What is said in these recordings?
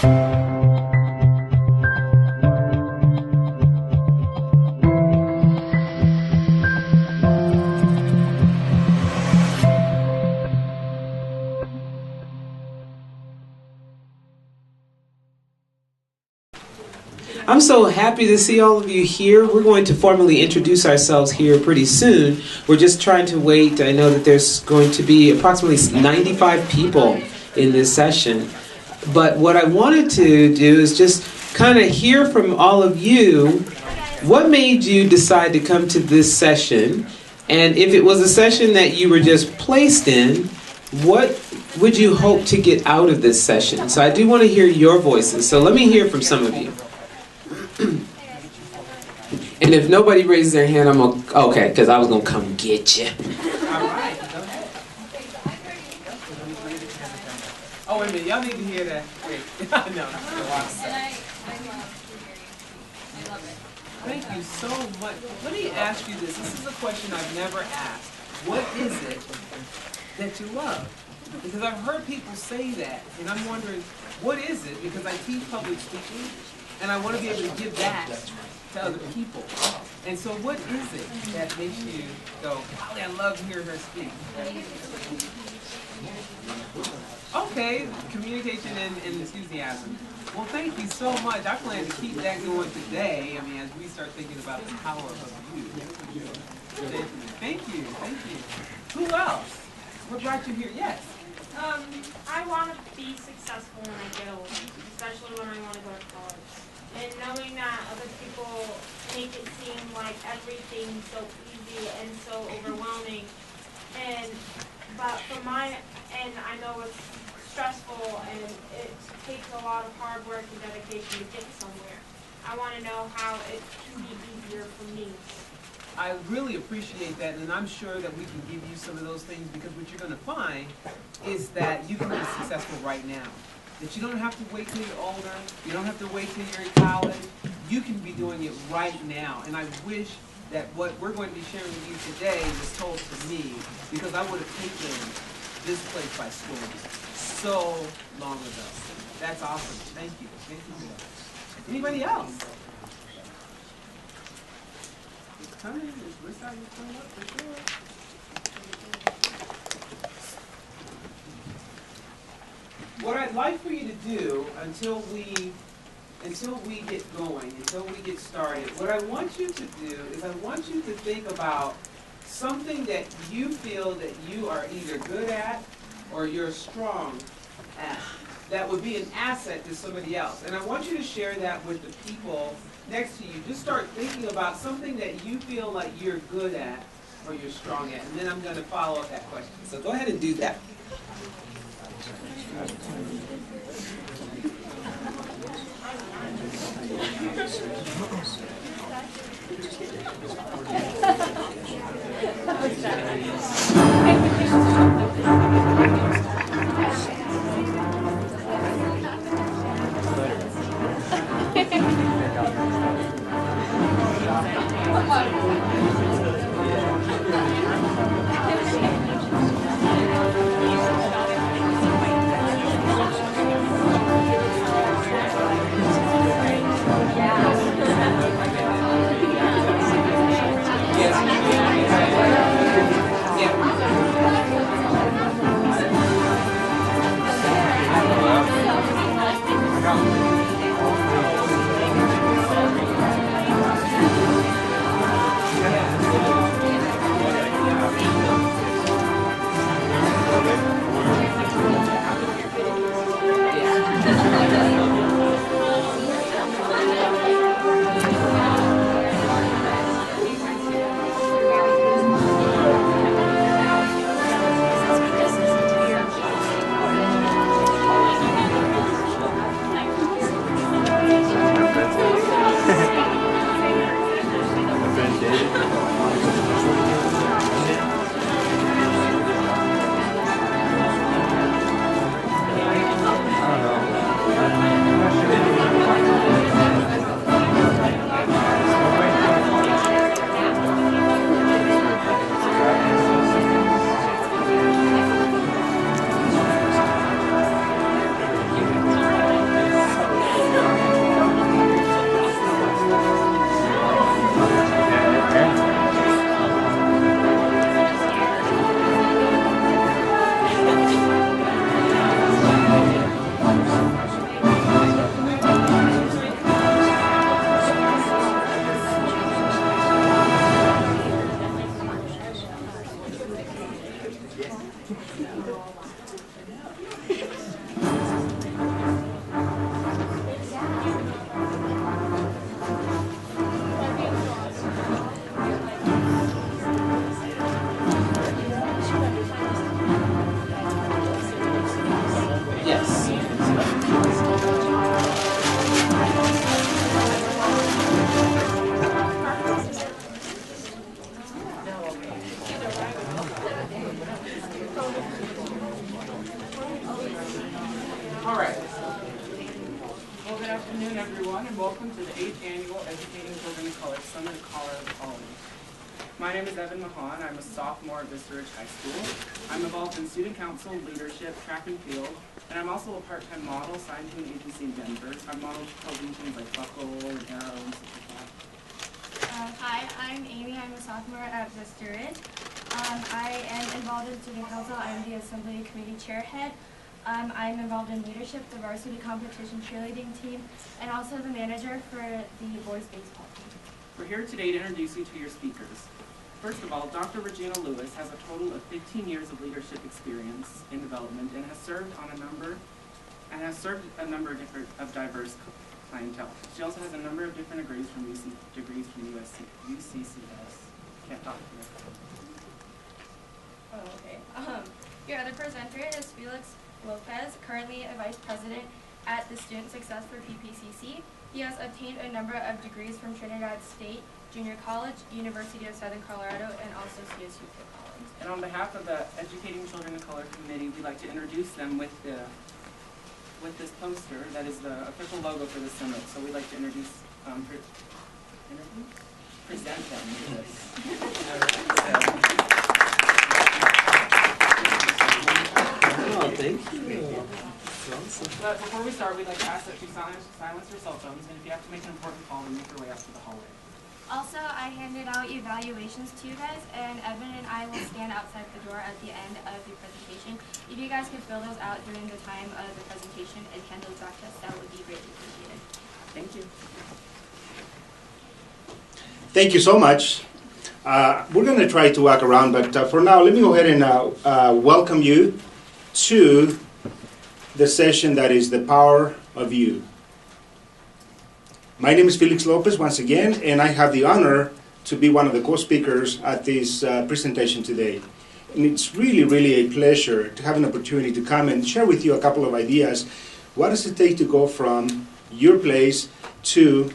I'm so happy to see all of you here. We're going to formally introduce ourselves here pretty soon. We're just trying to wait. I know that there's going to be approximately 95 people in this session. But what I wanted to do is just kind of hear from all of you. What made you decide to come to this session? And if it was a session that you were just placed in, what would you hope to get out of this session? So I do want to hear your voices. So let me hear from some of you. And if nobody raises their hand, I'm okay, because I was going to come get you. All right, go ahead. Oh, wait a minute, y'all need to hear that. Wait, no. Thank you so much. Let me ask you this. This is a question I've never asked. What is it that you love? Because I've heard people say that, and I'm wondering, what is it? Because I teach public speaking, and I want to be able to give that to other people. And so what is it that makes you go, wow, I love hearing her speak? Okay, communication and enthusiasm. Well, thank you so much. I plan to keep that going today. I mean, as we start thinking about the power of youth. Thank you, thank you. Who else? What brought you here? Yes? I want to be successful when I get older, especially when I want to go to college. And knowing that other people make it seem like everything's so easy and so overwhelming, but for my end, I know it's stressful and it takes a lot of hard work and dedication to get somewhere. I want to know how it can be easier for me. I really appreciate that, and I'm sure that we can give you some of those things, because what you're going to find is that you can be successful right now. That you don't have to wait till you're older, you don't have to wait till you're in college, you can be doing it right now. And I wish that what we're going to be sharing with you today was told to me, because I would have taken this place by storm so long ago. That's awesome. Thank you. Thank you. Anybody else? It's coming. It's starting to come up for sure. What I'd like for you to do until we get going, until we get started, what I want you to do is I want you to think about something that you feel that you are either good at or you're strong at. That would be an asset to somebody else. And I want you to share that with the people next to you. Just start thinking about something that you feel like you're good at or you're strong at. And then I'm going to follow up that question. So go ahead and do that. All right. Well, good afternoon, everyone, and welcome to the 8th Annual Educating Children of Color Summit of Colorado College. My name is Evan Mahan. I'm a sophomore at Vista Ridge High School. I'm involved in student council, leadership, track and field, and I'm also a part-time model signed to an agency in Denver. So I'm modeled clothing teams like Buckle and Arrow and stuff like that. Hi, I'm Amy. I'm a sophomore at Vista Ridge. I am involved in student council. I'm the assembly committee chairhead. I'm involved in leadership, the varsity competition cheerleading team, and also the manager for the boys baseball team. We're here today to introduce you to your speakers. First of all, Dr. Regina Lewis has a total of 15 years of leadership experience in development and has served a number of diverse clientele. She also has a number of different degrees from UCCS. Can't talk to her. Oh, okay. Your other presenter is Felix Lopez, currently a vice president at the Student Success for PPCC. He has obtained a number of degrees from Trinidad State Junior College, University of Southern Colorado, and also CSU Fort Collins. And on behalf of the Educating Children of Color Committee, we'd like to introduce them with this poster that is the official logo for the summit. So we'd like to present them with this. Oh, thank you. But before we start, we'd like to ask that you silence your cell phones, and if you have to make an important call, then make your way out to the hallway. Also, I handed out evaluations to you guys, and Evan and I will stand outside the door at the end of the presentation. If you guys could fill those out during the time of the presentation and hand those back to us, that would be greatly appreciated. Thank you. Thank you so much. We're going to try to walk around, but for now, let me go ahead and welcome you to the session that is the power of you. My name is Felix Lopez once again, and I have the honor to be one of the co-speakers at this presentation today. And it's really, really a pleasure to have an opportunity to come and share with you a couple of ideas. What does it take to go from your place to,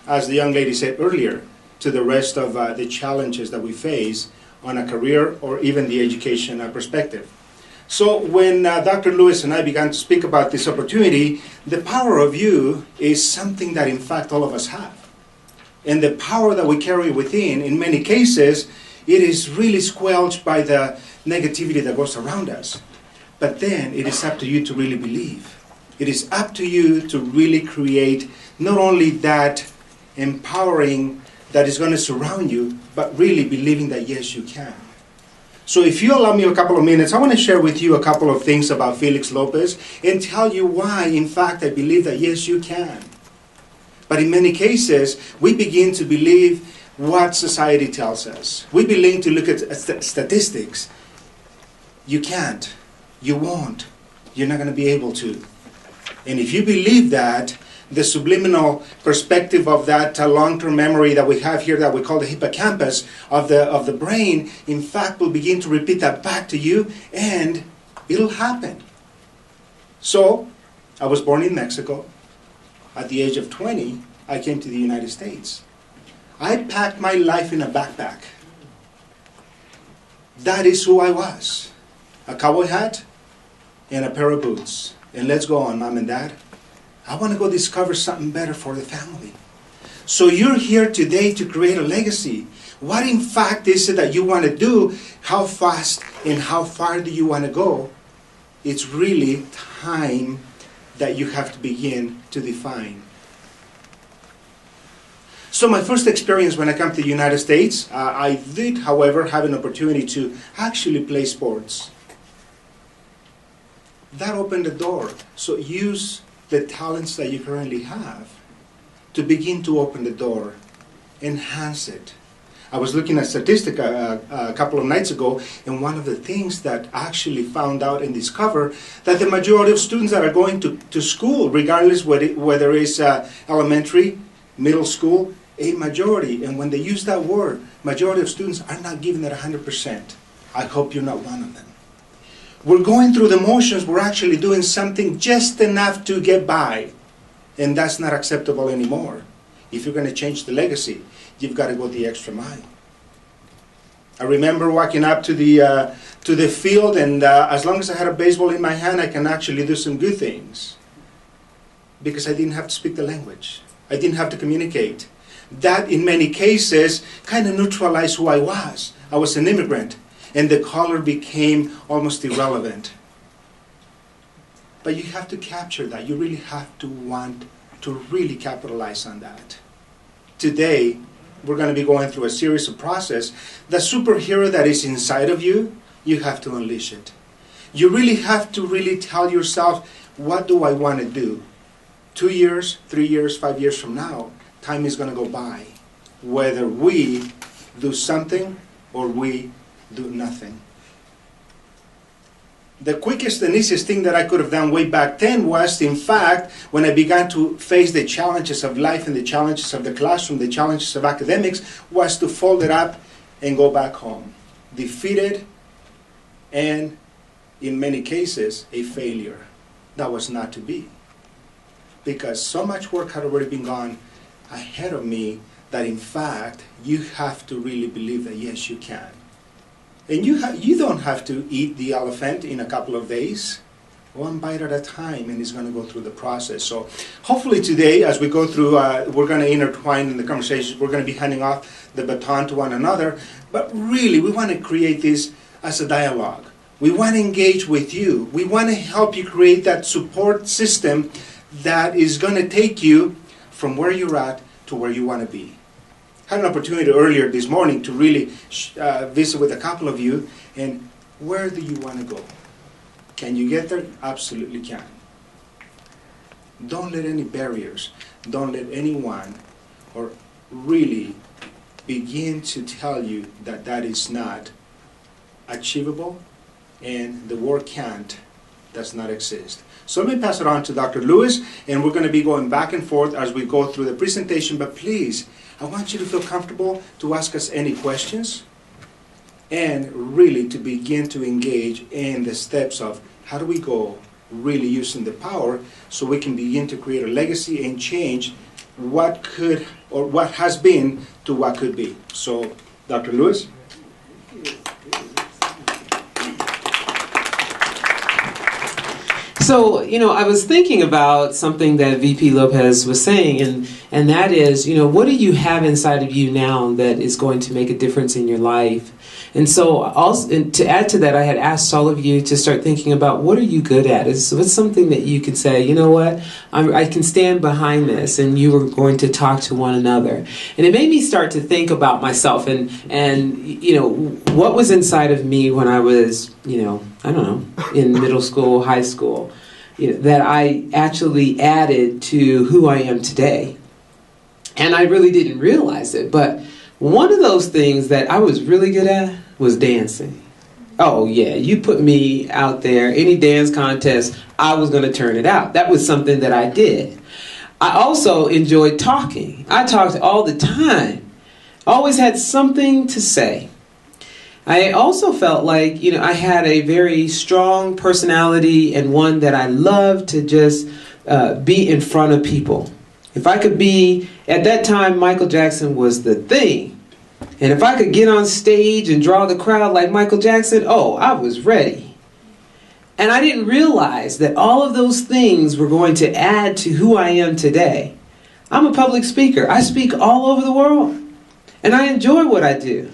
as the young lady said earlier, to the rest of the challenges that we face on a career or even the education perspective. So when Dr. Lewis and I began to speak about this opportunity, the power of you is something that in fact all of us have. And the power that we carry within, in many cases, it is really squelched by the negativity that goes around us. But then it is up to you to really believe. It is up to you to really create not only that empowering that is going to surround you, but really believing that yes, you can. So if you allow me a couple of minutes, I want to share with you a couple of things about Felix Lopez and tell you why, in fact, I believe that yes, you can. But in many cases, we begin to believe what society tells us. We begin to look at statistics. You can't. You won't. You're not going to be able to. And if you believe that, the subliminal perspective of that long-term memory that we have here that we call the hippocampus of the brain, in fact, will begin to repeat that back to you, and it'll happen. So, I was born in Mexico. At the age of 20, I came to the United States. I packed my life in a backpack. That is who I was. A cowboy hat and a pair of boots. And let's go on, Mom and Dad. I want to go discover something better for the family. So you're here today to create a legacy. What in fact is it that you want to do? How fast and how far do you want to go? It's really time that you have to begin to define. So my first experience when I came to the United States, I did, however, have an opportunity to actually play sports. That opened the door. So use the talents that you currently have to begin to open the door, enhance it. I was looking at statistics a couple of nights ago, and one of the things that actually found out and discovered that the majority of students that are going to school, regardless whether it's elementary, middle school, a majority, and when they use that word, majority of students are not giving it 100%. I hope you're not one of them. We're going through the motions, we're actually doing something just enough to get by. And that's not acceptable anymore. If you're going to change the legacy, you've got to go the extra mile. I remember walking up to the to the field, and as long as I had a baseball in my hand, I can actually do some good things. Because I didn't have to speak the language. I didn't have to communicate. That, in many cases, kind of neutralized who I was. I was an immigrant, and the color became almost irrelevant. But you have to capture that. You really have to want to really capitalize on that. Today, we're going to be going through a series of process. The superhero that is inside of you, you have to unleash it. You really have to really tell yourself, what do I want to do? 2 years, 3 years, 5 years from now, time is going to go by. Whether we do something or we do nothing. The quickest and easiest thing that I could have done way back then was, in fact, when I began to face the challenges of life and the challenges of the classroom, the challenges of academics, was to fold it up and go back home. Defeated and, in many cases, a failure. That was not to be. Because so much work had already been gone ahead of me that, in fact, you have to really believe that, yes, you can. And you don't have to eat the elephant in a couple of days. One bite at a time, and it's going to go through the process. So hopefully today, as we go through, we're going to intertwine in the conversations. We're going to be handing off the baton to one another. But really, we want to create this as a dialogue. We want to engage with you. We want to help you create that support system that is going to take you from where you're at to where you want to be. I had an opportunity earlier this morning to really visit with a couple of you, and where do you want to go? Can you get there? Absolutely can. Don't let any barriers, don't let anyone or really begin to tell you that that is not achievable, and the word can't does not exist. So let me pass it on to Dr. Lewis, and we're going to be going back and forth as we go through the presentation, but please, I want you to feel comfortable to ask us any questions and really to begin to engage in the steps of how do we go really using the power so we can begin to create a legacy and change what could or what has been to what could be. So, Dr. Lewis? So, I was thinking about something that VP Lopez was saying, and that is, what do you have inside of you now that is going to make a difference in your life? And so, also, and to add to that, I had asked all of you to start thinking about what are you good at? What's something that you can say, you know what, I can stand behind this, and you were going to talk to one another. And it made me start to think about myself and what was inside of me when I was, in middle school, high school, that I actually added to who I am today. And I really didn't realize it, but one of those things that I was really good at was dancing. Oh yeah, you put me out there, any dance contest, I was going to turn it out. That was something that I did. I also enjoyed talking. I talked all the time. Always had something to say. I also felt like, I had a very strong personality and one that I loved to just be in front of people. If I could be, at that time, Michael Jackson was the thing. And if I could get on stage and draw the crowd like Michael Jackson, oh, I was ready. And I didn't realize that all of those things were going to add to who I am today. I'm a public speaker. I speak all over the world. And I enjoy what I do.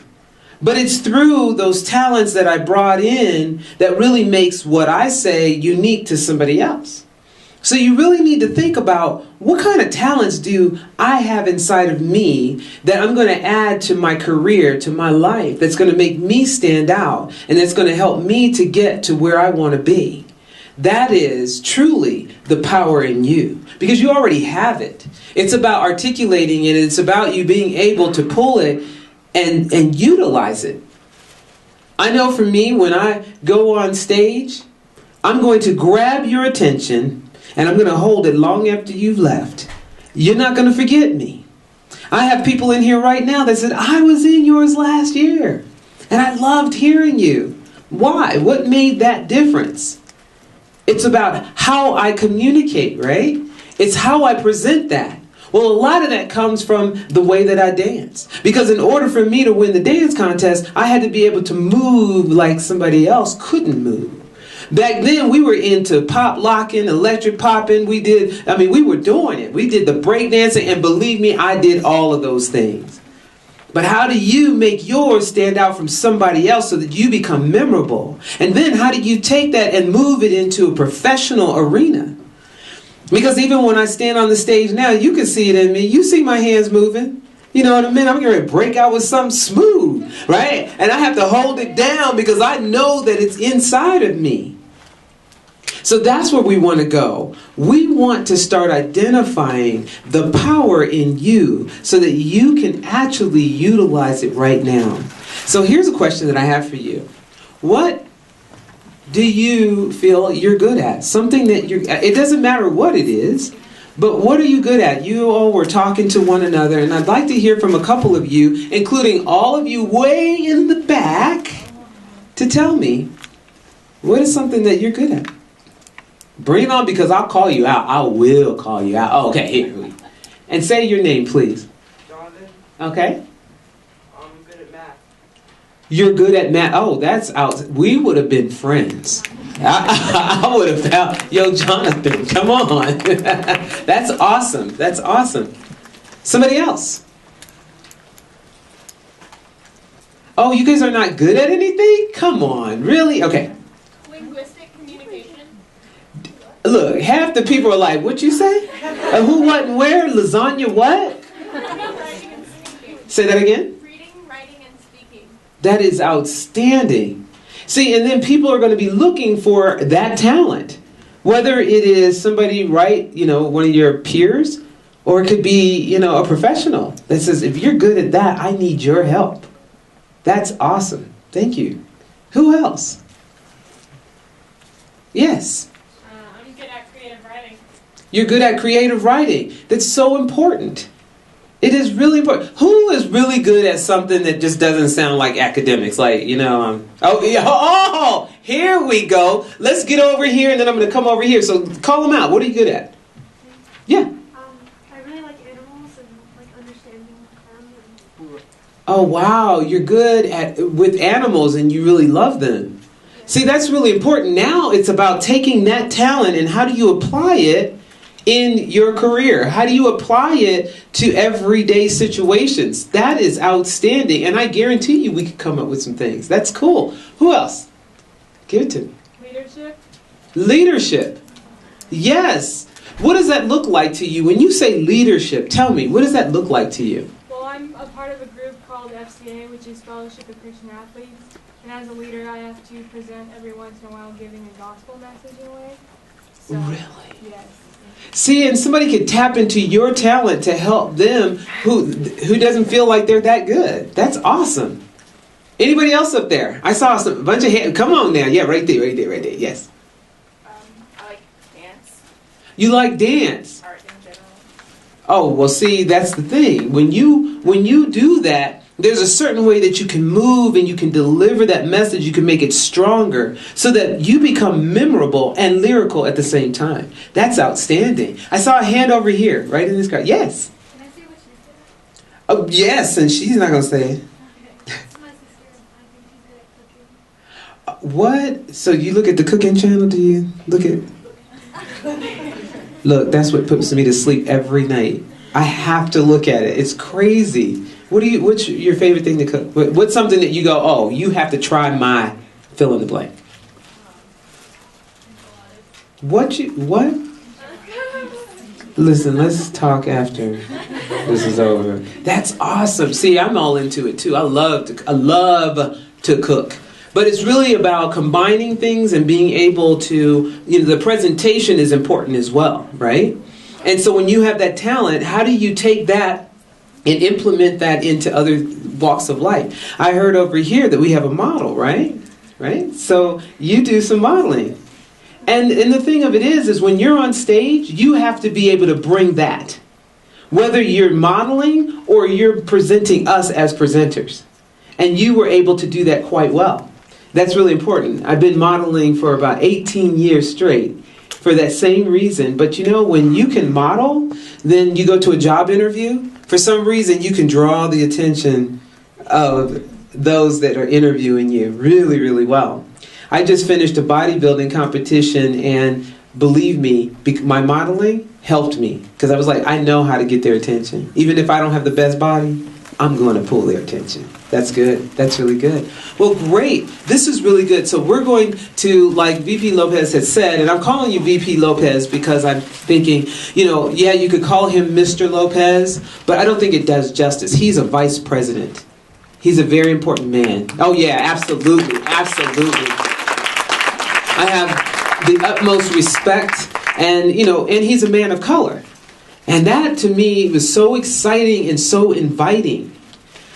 But it's through those talents that I brought in that really makes what I say unique to somebody else. So you really need to think about what kind of talents do I have inside of me that I'm going to add to my career, to my life, that's going to make me stand out and that's going to help me to get to where I want to be. That is truly the power in you because you already have it. It's about articulating it. It's about you being able to pull it and utilize it. I know for me, when I go on stage, I'm going to grab your attention and I'm going to hold it long after you've left. You're not going to forget me. I have people in here right now that said, I was in yours last year and I loved hearing you. Why? What made that difference? It's about how I communicate, right? It's how I present that. Well, a lot of that comes from the way that I dance. Because in order for me to win the dance contest, I had to be able to move like somebody else couldn't move. Back then, we were into pop locking, electric popping. We were doing it. We did the break dancing, and believe me, I did all of those things. But how do you make yours stand out from somebody else so that you become memorable? And then how do you take that and move it into a professional arena? Because even when I stand on the stage now, you can see it in me. You see my hands moving. You know what I mean? I'm going to break out with something smooth, right? And I have to hold it down because I know that it's inside of me. So that's where we want to go. We want to start identifying the power in you so that you can actually utilize it right now. So here's a question that I have for you. What do you feel you're good at? Something that it doesn't matter what it is, but what are you good at? You all were talking to one another, and I'd like to hear from a couple of you, including all of you way in the back, to tell me, what is something that you're good at? Bring it on, because I'll call you out. I will call you out. Oh, okay, here. And say your name, please. Jonathan. Okay. I'm good at math. You're good at math. Oh, that's out. We would have been friends. I would have felt, yo, Jonathan, come on. That's awesome. That's awesome. Somebody else. Oh, you guys are not good at anything? Come on, really? Okay. Linguistic communication. Look, half the people are like, what you say? Who, what, and where? Lasagna, what? Writing and speaking. Say that again? Reading, writing, and speaking. That is outstanding. See, and then people are going to be looking for that talent. Whether it is somebody, right, one of your peers, or it could be, a professional that says, if you're good at that, I need your help. That's awesome. Thank you. Who else? Yes. I'm good at creative writing. You're good at creative writing. That's so important. It is really important. Who is really good at something that just doesn't sound like academics? Like, oh, here we go. Let's get over here, and then I'm going to come over here. So call them out. What are you good at? Yeah. I really like animals and like understanding them. Oh, wow. You're good with animals, and you really love them. See, that's really important. Now it's about taking that talent and how do you apply it in your career? How do you apply it to everyday situations? That is outstanding. And I guarantee you we could come up with some things. That's cool. Who else? Give it to me. Leadership. Leadership. Yes. What does that look like to you? When you say leadership, tell me, what does that look like to you? Well, I'm a part of a group called FCA, which is Fellowship of Christian Athletes. And as a leader, I have to present every once in a while giving a gospel message in a way. So, Really? yes. See, and somebody could tap into your talent to help them who doesn't feel like they're that good. That's awesome. Anybody else up there? I saw a bunch of hands. Come on now. Yeah, right there. Yes. I like dance. You like dance. Art in general. Oh, well, see, that's the thing. When you do that, there's a certain way that you can move and you can deliver that message. You can make it stronger so that you become memorable and lyrical at the same time. That's outstanding. I saw a hand over here, right in this crowd. Yes. Can I say what she's good at? Oh, yes, and she's not going to say it. It's my sister. I think she's good at cooking. What? So you look at the cooking channel, do you? Look at... Look, that's what puts me to sleep every night. I have to look at it. It's crazy. What's your favorite thing to cook? What's something that you go, oh, you have to try my fill in the blank? What? Listen, let's talk after this is over. That's awesome. See, I'm all into it too. I love to cook. But it's really about combining things and being able to, the presentation is important as well, right? And so when you have that talent, how do you take that and implement that into other walks of life? I heard over here that we have a model, right? Right? So you do some modeling. And the thing of it is when you're on stage, you have to be able to bring that. Whether you're modeling or you're presenting us as presenters. And you were able to do that quite well. That's really important. I've been modeling for about 18 years straight. for that same reason. But you know, when you can model, then you go to a job interview. For some reason, you can draw the attention of those that are interviewing you really, really well. I just finished a bodybuilding competition, and believe me, my modeling helped me, because I was like, I know how to get their attention. Even if I don't have the best body, I'm going to pull their attention. That's good. That's really good. Well, great. This is really good. So we're going to, like VP Lopez has said, and I'm calling you VP Lopez because I'm thinking, you know, yeah, you could call him Mr. Lopez, but I don't think it does justice. He's a vice president. He's a very important man. Oh, yeah, absolutely. Absolutely. I have the utmost respect, and, you know, and he's a man of color. And that, to me, was so exciting and so inviting.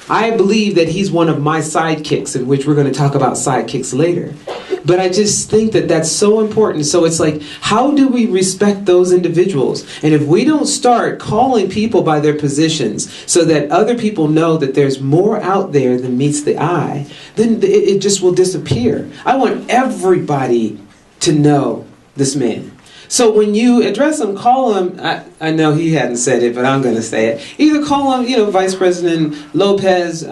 I believe that he's one of my sidekicks, in which we're going to talk about sidekicks later. But I just think that that's so important. So it's like, how do we respect those individuals? And if we don't start calling people by their positions so that other people know that there's more out there than meets the eye, then it just will disappear. I want everybody to know this man. So when you address him, call him, I know he hadn't said it, but I'm going to say it. Either call him, you know, Vice President Lopez,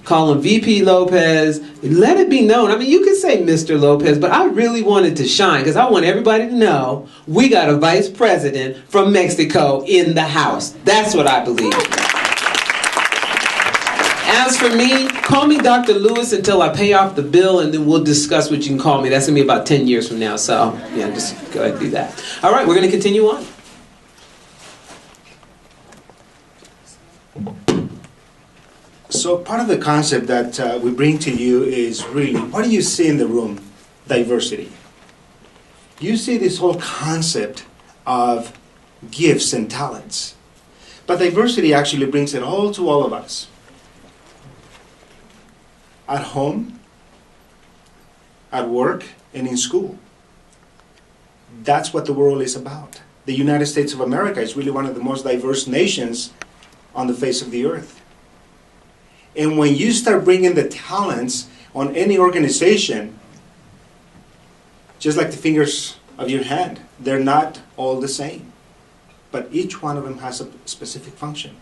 call him VP Lopez. Let it be known. I mean, you could say Mr. Lopez, but I really wanted to shine because I want everybody to know we got a vice president from Mexico in the house. That's what I believe. As for me, call me Dr. Lewis until I pay off the bill, and then we'll discuss what you can call me. That's going to be about 10 years from now, so yeah, just go ahead and do that. All right, we're going to continue on. So part of the concept that we bring to you is really, what do you see in the room? Diversity. You see this whole concept of gifts and talents. But diversity actually brings it all to all of us. At home, at work, and in school. That's what the world is about. The United States of America is really one of the most diverse nations on the face of the earth. And when you start bringing the talents on any organization, just like the fingers of your hand, they're not all the same. But each one of them has a specific function.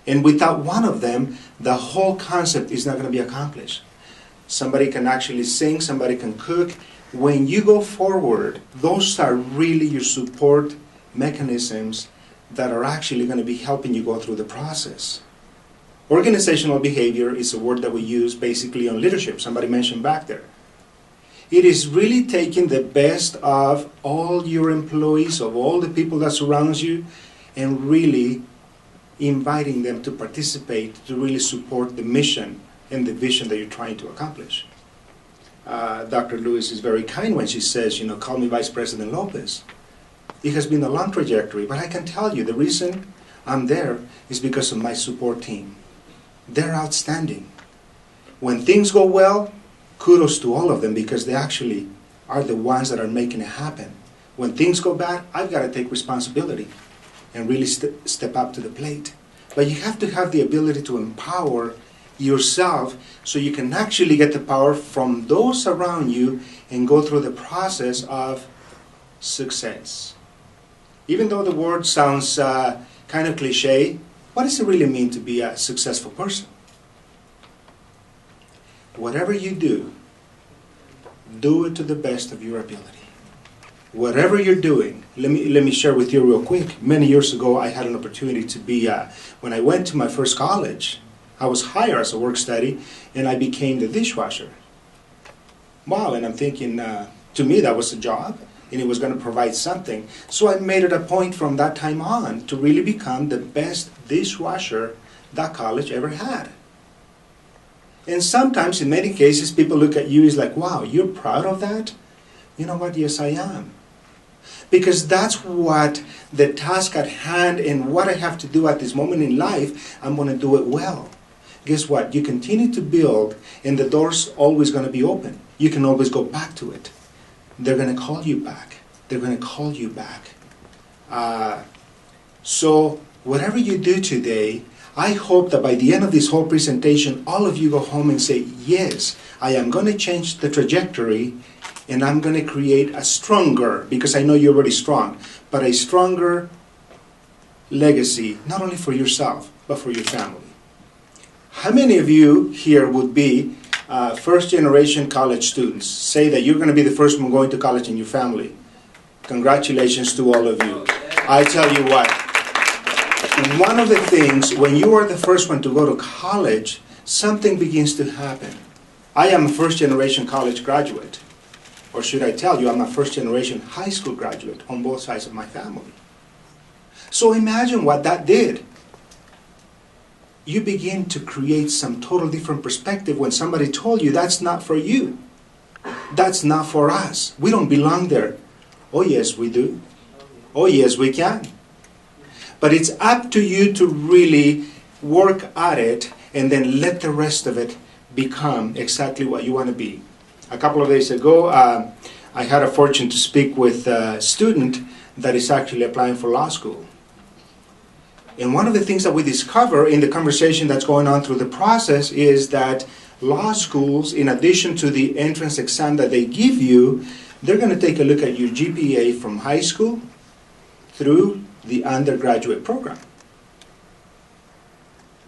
And without one of them, the whole concept is not going to be accomplished. Somebody can actually sing, somebody can cook. When you go forward, those are really your support mechanisms that are actually going to be helping you go through the process. Organizational behavior is a word that we use basically on leadership. Somebody mentioned back there. It is really taking the best of all your employees, of all the people that surround you, and really inviting them to participate, to really support the mission and the vision that you're trying to accomplish. Dr. Lewis is very kind when she says, you know, call me Vice President Lopez. It has been a long trajectory, but I can tell you the reason I'm there is because of my support team. They're outstanding. When things go well, kudos to all of them because they actually are the ones that are making it happen. When things go bad, I've got to take responsibility and really step up to the plate. But you have to have the ability to empower yourself so you can actually get the power from those around you and go through the process of success. Even though the word sounds kind of cliche, what does it really mean to be a successful person? Whatever you do it to the best of your ability. Whatever you're doing, let me share with you real quick. Many years ago, I had an opportunity to be, when I went to my first college, I was hired as a work study, and I became the dishwasher. Wow, and I'm thinking, to me that was a job, and it was going to provide something. So I made it a point from that time on to really become the best dishwasher that college ever had. And sometimes, in many cases, people look at you as like, wow, you're proud of that? You know what? Yes, I am. Because that's what the task at hand and what I have to do at this moment in life, I'm going to do it well. Guess what? You continue to build and the door's always going to be open. You can always go back to it. They're going to call you back. They're going to call you back. So whatever you do today, I hope that by the end of this whole presentation, all of you go home and say, yes, I am going to change the trajectory and I'm going to create a stronger, because I know you're already strong, but a stronger legacy, not only for yourself, but for your family. How many of you here would be first-generation college students? Say that you're going to be the first one going to college in your family. Congratulations to all of you. I tell you what, one of the things, when you are the first one to go to college, something begins to happen. I am a first-generation college graduate. Or should I tell you, I'm a first-generation high school graduate on both sides of my family. So imagine what that did. You begin to create some total different perspective when somebody told you that's not for you. That's not for us. We don't belong there. Oh yes, we do. Oh yes, we can. But it's up to you to really work at it and then let the rest of it become exactly what you want to be. A couple of days ago, I had a fortune to speak with a student that is actually applying for law school. And one of the things that we discover in the conversation that's going on through the process is that law schools, in addition to the entrance exam that they give you, they're going to take a look at your GPA from high school through the undergraduate program.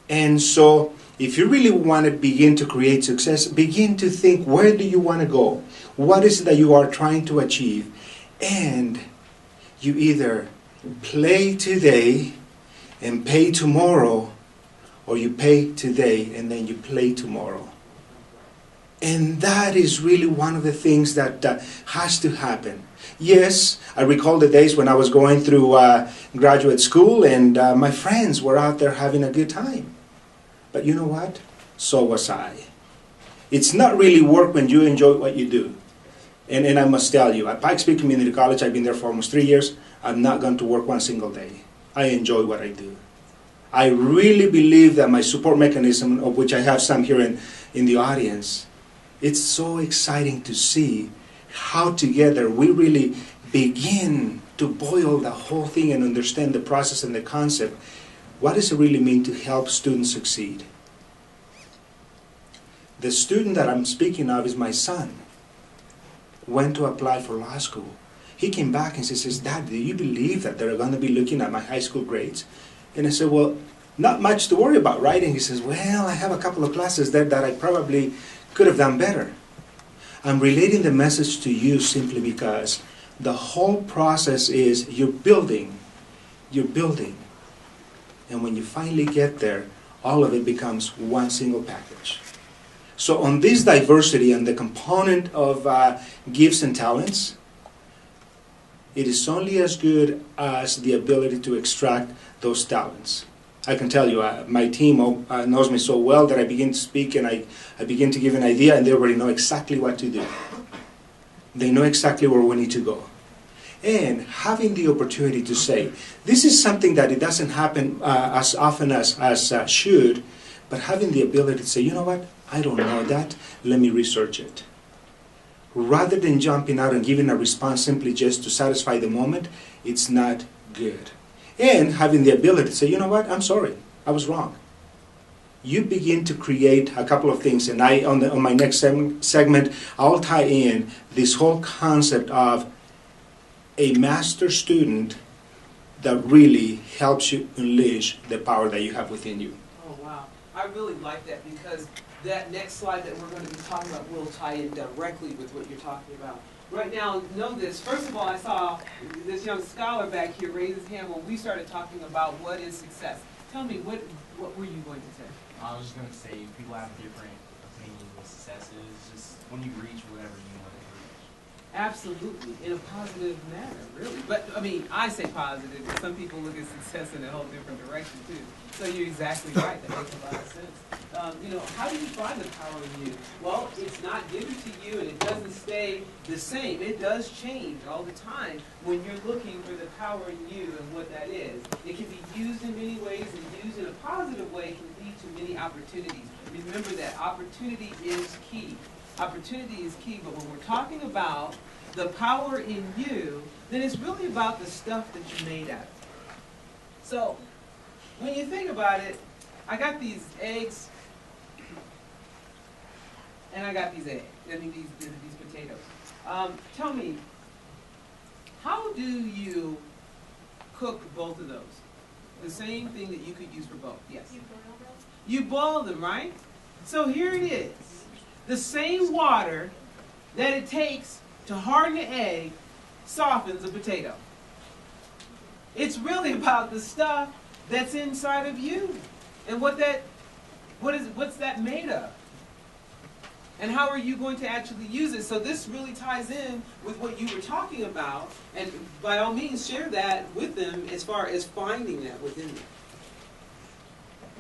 And so, if you really want to begin to create success, begin to think, where do you want to go? What is it that you are trying to achieve? And you either play today and pay tomorrow, or you pay today and then you play tomorrow. And that is really one of the things that has to happen. Yes, I recall the days when I was going through graduate school and my friends were out there having a good time. But you know what? So was I. It's not really work when you enjoy what you do. And I must tell you, at Pikes Peak Community College, I've been there for almost 3 years. I'm not going to work one single day. I enjoy what I do. I really believe that my support mechanism, of which I have some here in the audience, it's so exciting to see how together we really begin to boil the whole thing and understand the process and the concept. What does it really mean to help students succeed? The student that I'm speaking of is my son. Went to apply for law school. He came back and says, Dad, do you believe that they're going to be looking at my high school grades? And I said, well, not much to worry about, right? And he says, well, I have a couple of classes there that I probably could have done better. I'm relating the message to you simply because the whole process is you're building. And when you finally get there, all of it becomes one single package. So on this diversity and the component of gifts and talents, it is only as good as the ability to extract those talents. I can tell you, my team knows me so well that I begin to speak and I begin to give an idea and they already know exactly what to do. They know exactly where we need to go. And having the opportunity to say, this is something that it doesn't happen as often as should, but having the ability to say, you know what, I don't know that, let me research it. Rather than jumping out and giving a response simply just to satisfy the moment, it's not good. And having the ability to say, you know what, I'm sorry, I was wrong. You begin to create a couple of things, and on my next segment, I'll tie in this whole concept of a master student that really helps you unleash the power that you have within you. Oh, wow. I really like that because that next slide that we're going to be talking about will tie in directly with what you're talking about. Right now, know this. First of all, I saw this young scholar back here raise his hand when we started talking about what is success. Tell me, what were you going to say? I was just going to say people have different opinions of what success is. Just when you reach whatever you want to reach. Absolutely, in a positive manner, really. But, I mean, I say positive, but some people look at success in a whole different direction, too. So you're exactly right. That makes a lot of sense. How do you find the power in you? Well, it's not given to you, and it doesn't stay the same. It does change all the time when you're looking for the power in you and what that is. It can be used in many ways, and used in a positive way can lead to many opportunities. Remember that opportunity is key. Opportunity is key, but when we're talking about the power in you, then it's really about the stuff that you're made out of. So, when you think about it, I got these eggs, and I got these eggs. I mean, these potatoes. Tell me, how do you cook both of those? The same thing that you could use for both. Yes. You boil them? You boil them, right? So here it is. The same water that it takes to harden the egg softens a potato. It's really about the stuff that's inside of you and what's that made of? And how are you going to actually use it? So this really ties in with what you were talking about, and by all means share that with them as far as finding that within them.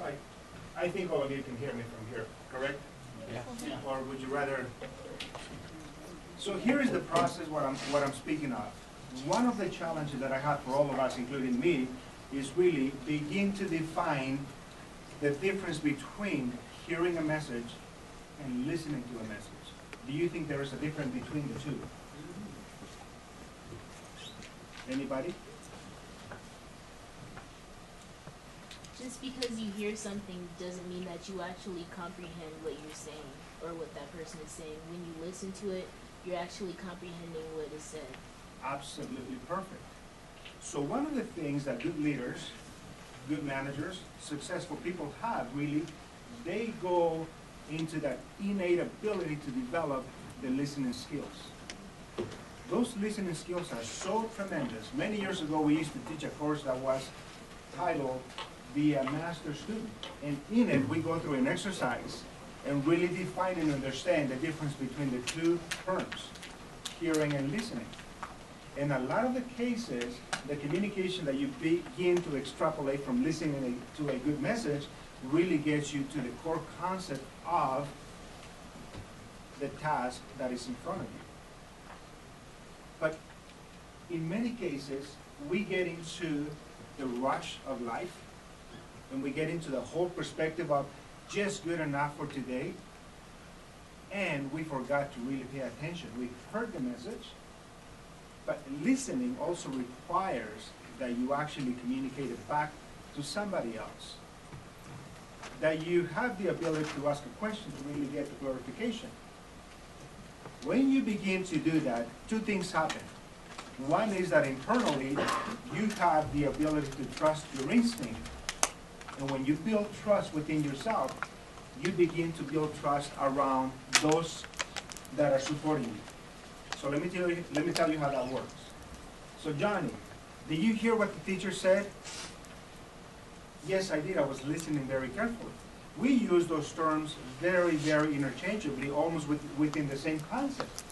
Right. I think all of you can hear me from here, correct? Yeah. Or would you rather? So here is the process what I'm speaking of. One of the challenges that I have for all of us, including me, is really begin to define the difference between hearing a message and listening to a message. Do you think there is a difference between the two? Anybody? Just because you hear something doesn't mean that you actually comprehend what you're saying or what that person is saying. When you listen to it, you're actually comprehending what is said. Absolutely perfect. So one of the things that good leaders, good managers, successful people have really, they go into that innate ability to develop the listening skills. Those listening skills are so tremendous. Many years ago, we used to teach a course that was titled Be a Master Student. And in it, we go through an exercise and really define and understand the difference between the two terms, hearing and listening. In a lot of the cases, the communication that you begin to extrapolate from listening to a good message really gets you to the core concept of the task that is in front of you. But in many cases, we get into the rush of life, and we get into the whole perspective of just good enough for today, and we forgot to really pay attention. We heard the message, but listening also requires that you actually communicate it back to somebody else. That you have the ability to ask a question to really get the clarification. When you begin to do that, two things happen. One is that internally, you have the ability to trust your instinct. And when you build trust within yourself, you begin to build trust around those that are supporting you. So let me tell you how that works. So Johnny, did you hear what the teacher said? Yes, I did. I was listening very carefully. We use those terms very, very interchangeably, almost within the same concept.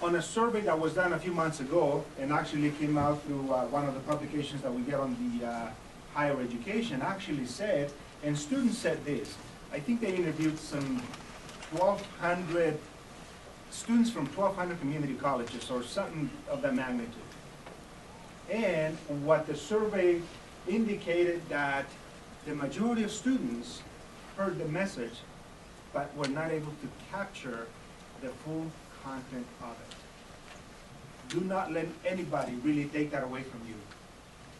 On a survey that was done a few months ago, and actually came out through one of the publications that we get on the higher education, actually said, and students said this, I think they interviewed some 1,200 students from 1,200 community colleges or something of that magnitude. And what the survey indicated that the majority of students heard the message, but were not able to capture the full content of it. Do not let anybody really take that away from you.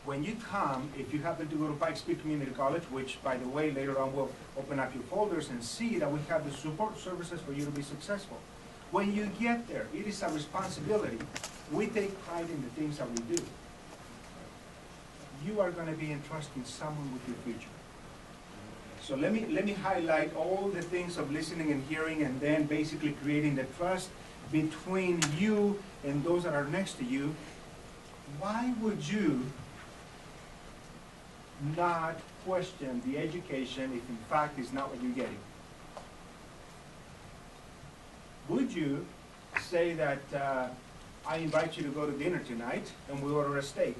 When you come, if you happen to go to Pikes Peak Community College, which, by the way, later on we'll open up your folders and see that we have the support services for you to be successful. When you get there, it is a responsibility. We take pride in the things that we do. You are going to be entrusting someone with your future. So let me highlight all the things of listening and hearing, and then basically creating the trust between you and those that are next to you. Why would you not question the education if in fact it's not what you're getting? Would you say that I invite you to go to dinner tonight and we order a steak?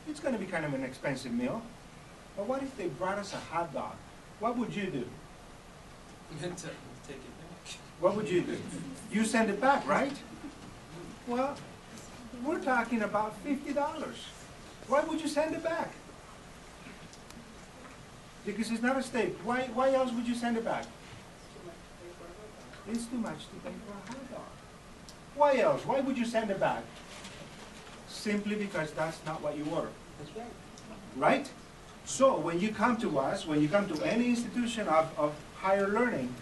It's going to be kind of an expensive meal. But what if they brought us a hot dog? What would you do? Take it back. What would you do? You send it back, right? Well, we're talking about $50. Why would you send it back? Because it's not a steak. Why else would you send it back? It's too much to pay for a hot dog. Why else? Why would you send it back? Simply because that's not what you ordered. That's right. Right? So when you come to us, when you come to any institution of higher learning,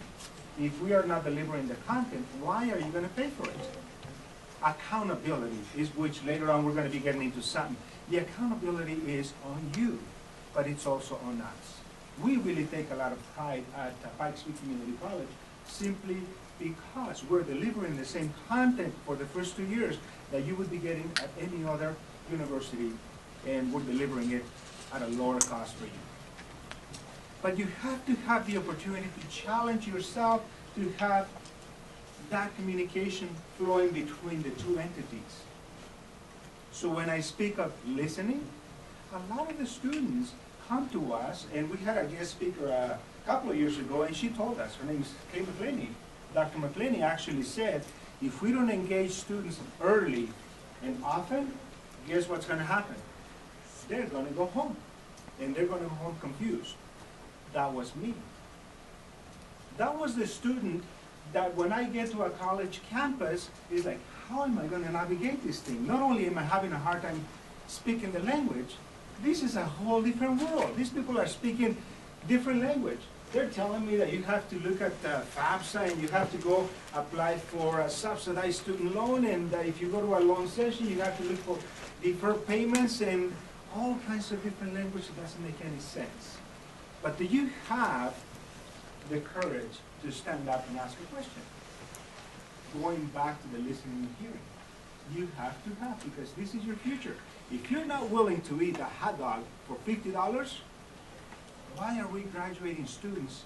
if we are not delivering the content, why are you going to pay for it? Accountability is which later on we're going to be getting into something. The accountability is on you, but it's also on us. We really take a lot of pride at Pikes Peak Community College simply because we're delivering the same content for the first 2 years that you would be getting at any other university, and we're delivering it at a lower cost for you. But you have to have the opportunity to challenge yourself to have that communication flowing between the two entities. So when I speak of listening, a lot of the students come to us, and we had a guest speaker a couple of years ago, and she told us, her name is Kay McClaney. Dr. McClaney actually said, if we don't engage students early and often, guess what's going to happen? They're going to go home, and they're going to go home confused. That was me. That was the student that when I get to a college campus, is like, how am I going to navigate this thing? Not only am I having a hard time speaking the language, this is a whole different world. These people are speaking different language. They're telling me that you have to look at FAFSA and you have to go apply for a subsidized student loan, and if you go to a loan session, you have to look for deferred payments and all kinds of different language that doesn't make any sense. But do you have the courage to stand up and ask a question? Going back to the listening and hearing. You have to have, because this is your future. If you're not willing to eat a hot dog for $50, why are we graduating students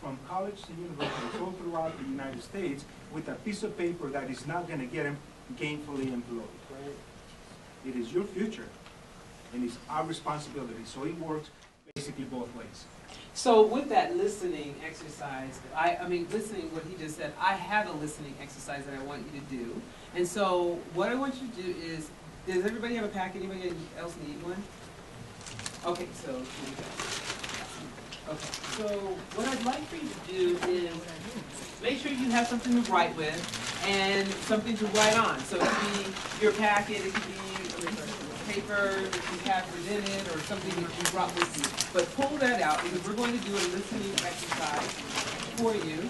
from college to universities all throughout the United States with a piece of paper that is not going to get them gainfully employed? It is your future, and it's our responsibility. So it works basically both ways. So with that listening exercise, listening, what he just said, I have a listening exercise that I want you to do. And so what I want you to do is, does everybody have a pack? Anybody else need one? Okay, so here we go. Okay, so what I'd like for you to do is make sure you have something to write with and something to write on. So it could be your packet, it could be paper that you have presented, or something that you brought with you. But pull that out, because we're going to do a listening exercise for you.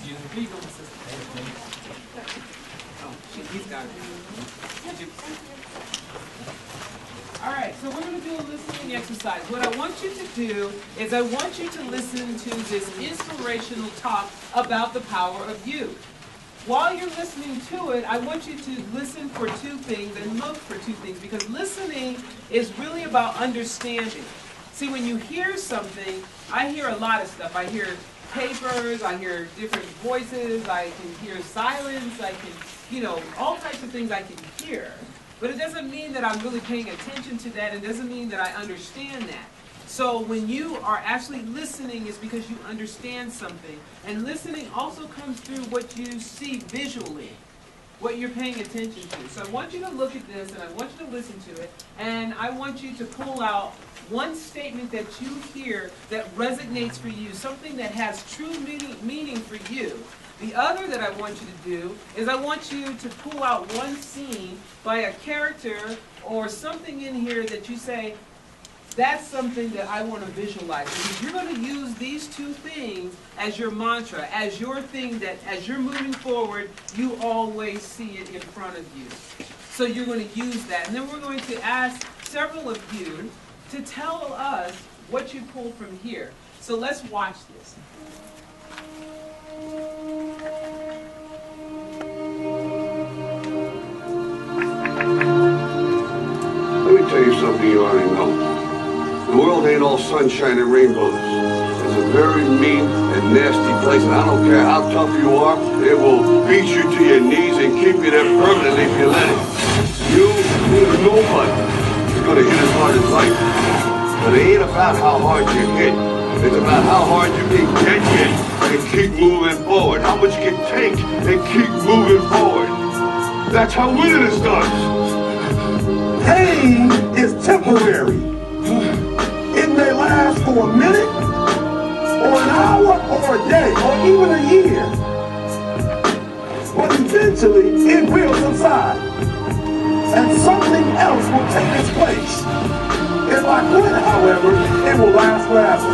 Here you go, my sister. Oh, he's got it. All right, so we're going to do a listening exercise. What I want you to do is I want you to listen to this inspirational talk about the power of you. While you're listening to it, I want you to listen for two things and look for two things, because listening is really about understanding. See, when you hear something, I hear a lot of stuff. I hear papers, I hear different voices, I can hear silence, I can, all types of things I can hear. But it doesn't mean that I'm really paying attention to that. It doesn't mean that I understand that. So when you are actually listening, it's because you understand something. And listening also comes through what you see visually, what you're paying attention to. So I want you to look at this, and I want you to listen to it, and I want you to pull out one statement that you hear that resonates for you, something that has true meaning for you. The other that I want you to do is I want you to pull out one scene by a character or something in here that you say, that's something that I want to visualize. Because you're going to use these two things as your mantra, as your thing that as you're moving forward, you always see it in front of you. So you're going to use that. And then we're going to ask several of you to tell us what you pulled from here. So let's watch this. Let me tell you something you already know. The world ain't all sunshine and rainbows. It's a very mean and nasty place, and I don't care how tough you are, it will beat you to your knees and keep you there permanently if you let it. You or nobody is going to hit as hard as life. But it ain't about how hard you hit. It's about how hard you can get hit and keep moving forward. How much you can take and keep moving forward. That's how winning is done. Pain is temporary. It may last for a minute, or an hour, or a day, or even a year. But eventually, it will subside. and something else will take its place. If I quit, however, it will last forever.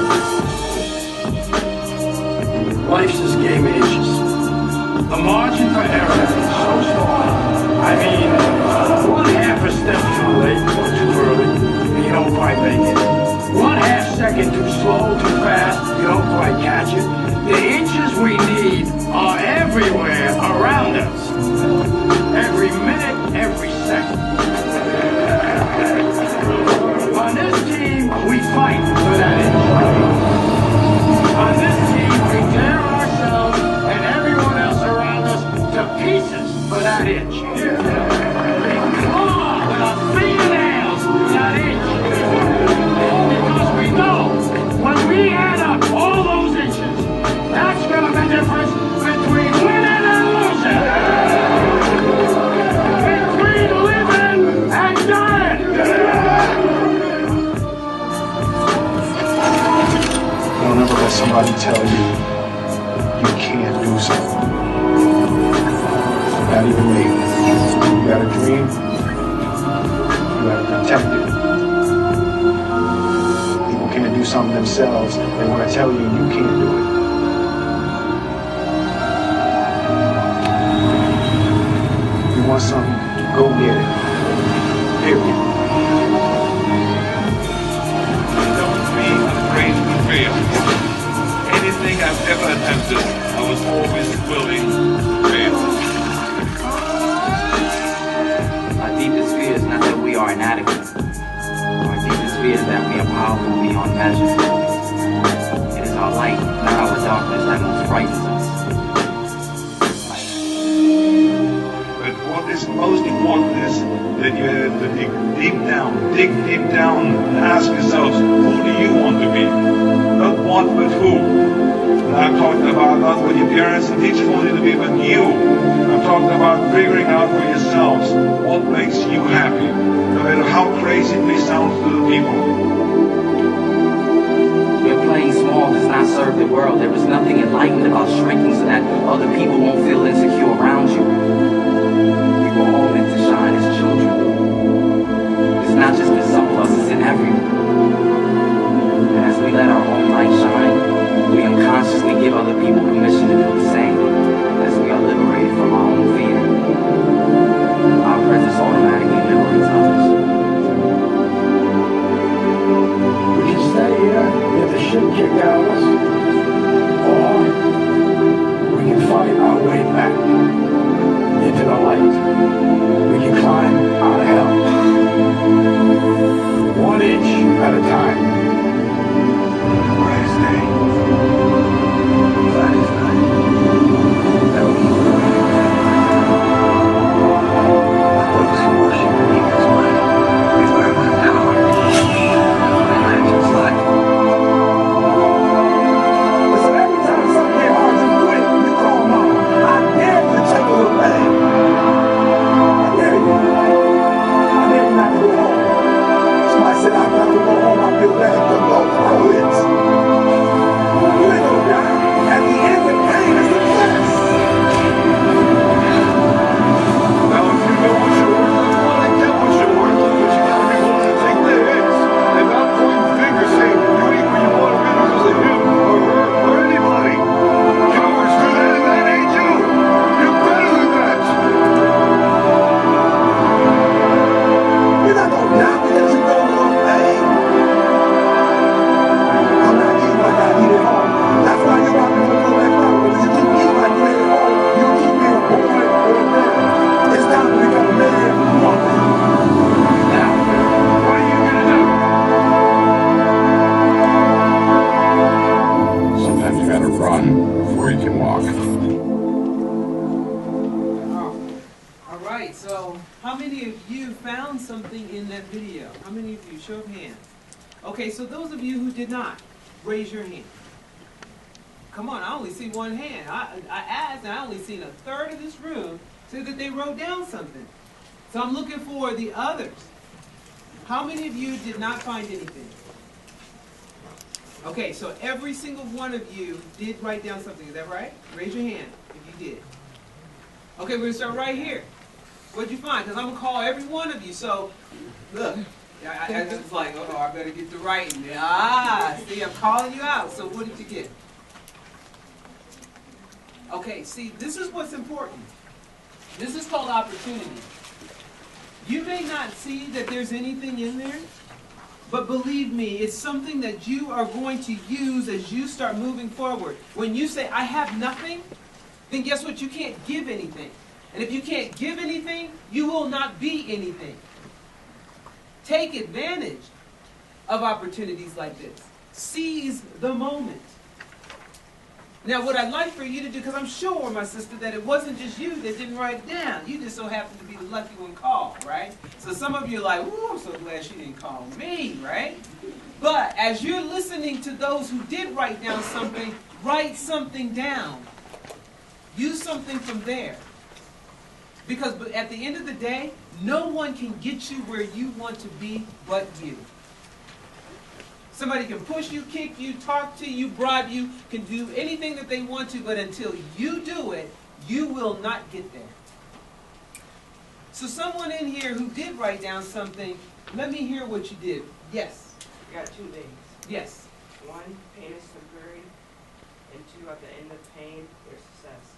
Life's this game of inches. The margin for error is so small. I mean, one half a step too late or too early, and you don't quite make it. 1/2 second too slow, too fast, you don't quite catch it. The inches we need are everywhere around us. Every minute, every second. On this team, we fight for that inch. On this team, we tear ourselves and everyone else around us to pieces for that inch. We claw with our fingernails that inch. Because we know when we add up all those inches, that's going to be the difference between winning and losing. Between living and dying. Don't ever let somebody tell you you can't do something. Not even me. You got a dream, you gotta protect it. People can't do something themselves. They want to tell you you can't do it. If you want something, go get it. Period. Don't be afraid to fail. Anything I've ever attempted, I was always willing to fail. Our deepest fear is not that we are inadequate. Our deepest fear is that we are powerful beyond measure. It is our light, not our darkness, that most frightens us. But what is most important is that you have to dig deep down and ask yourselves, who do you want to be? Not what, but who. And I'm talking about not what your parents and teachers want you to be, but you. I'm talking about figuring out for yourselves what makes you happy, no matter how crazy it may sound to the people. Your playing small does not serve the world. There is nothing enlightened about shrinking so that other people won't feel insecure around you. We were all meant to shine as children. It's not just in some of us, it's in everyone. And as we let our own light shine, we unconsciously give other people permission to do the same. As we are liberated from our own fear, our presence automatically liberates others. We can stay here, get the shit kicked out of us, or we can fight our way back into the light. We can climb out of hell. 1 inch at a time. Last day. Friday's night. Those who worship in Eagle's might, we learn my power. My actions like. Listen, every time something get hard to quit, you call mom. I dare you to take a little bang. I dare you. I dare you not to go home. Somebody said I'd rather go home, I feel bad, but go throw it. You ain't gonna die. At the end, the pain is the best. Now, if you know what you're worth, you want to get what you're worth, but you gotta be willing to take the hits and not point fingers saying you ain't where you want to be because of him or her or anybody. Cowards do that and that ain't you. You're better than that. You're not gonna die because you go a little pain. I'm not eating like I eat at home. That's why you're probably gonna go back home. Because if you eat like you ate at home, you'll keep being a boy or a man. It's time to become a man, woman. Now, what are you gonna do? Sometimes you gotta run before you can walk. All right, so how many of you found something in that video? How many of you? Show of hands. Okay, so those of you who did not, raise your hand. Come on, I only see one hand. I asked, and I only seen a third of this room say that they wrote down something. So I'm looking for the others. How many of you did not find anything? Okay, so every single one of you did write down something. Is that right? Raise your hand if you did. Okay, we're going to start right here. What'd you find? Because I'm going to call every one of you. So, look. I was like, oh, I better get the writing. Ah, see, I'm calling you out. So what did you get? Okay, see, this is what's important. This is called opportunity. You may not see that there's anything in there, but believe me, it's something that you are going to use as you start moving forward. When you say, I have nothing, then guess what? You can't give anything. And if you can't give anything, you will not be anything. Take advantage of opportunities like this. Seize the moment. Now, what I'd like for you to do, because I'm sure, my sister, that it wasn't just you that didn't write it down. You just so happened to be the lucky one called, right? So some of you are like, ooh, I'm so glad she didn't call me, right? But as you're listening to those who did write down something, write something down. Use something from there. Because at the end of the day, no one can get you where you want to be but you. Somebody can push you, kick you, talk to you, bribe you, can do anything that they want to, but until you do it, you will not get there. So someone in here who did write down something, let me hear what you did. Yes. I got two things. Yes. One, pain is temporary, and two, at the end of pain, there's success.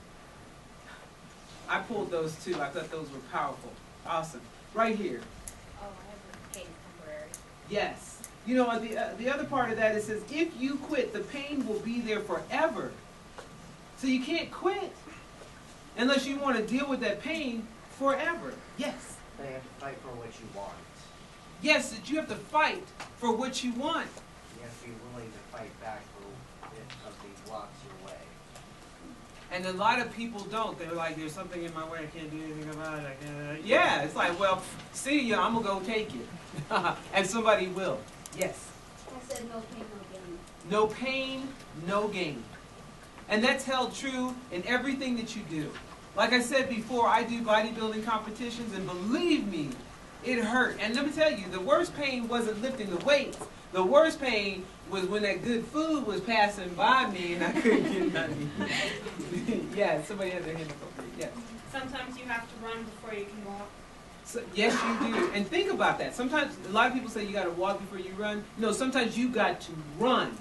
I pulled those two. I thought those were powerful. Awesome. Right here. Oh, I have pain temporary. Yes. You know, the other part of that, it says, if you quit, the pain will be there forever. So you can't quit unless you want to deal with that pain forever. Yes. They have to fight for what you want. Yes, that you have to fight for what you want. You have to be willing to fight back for if something blocks your way. And a lot of people don't. They're like, there's something in my way, I can't do anything about it. Yeah, it's like, well, see ya, I'm going to go take it. And somebody will. Yes? I said no pain, no gain. No pain, no gain. And that's held true in everything that you do. Like I said before, I do bodybuilding competitions, and believe me, it hurt. And let me tell you, the worst pain wasn't lifting the weights. The worst pain was when that good food was passing by me and I couldn't get nothing. Yeah, somebody had their hand up over here. Yeah. Sometimes you have to run before you can walk. So, yes, you do. And think about that. Sometimes, a lot of people say you got to walk before you run. No, sometimes you got to run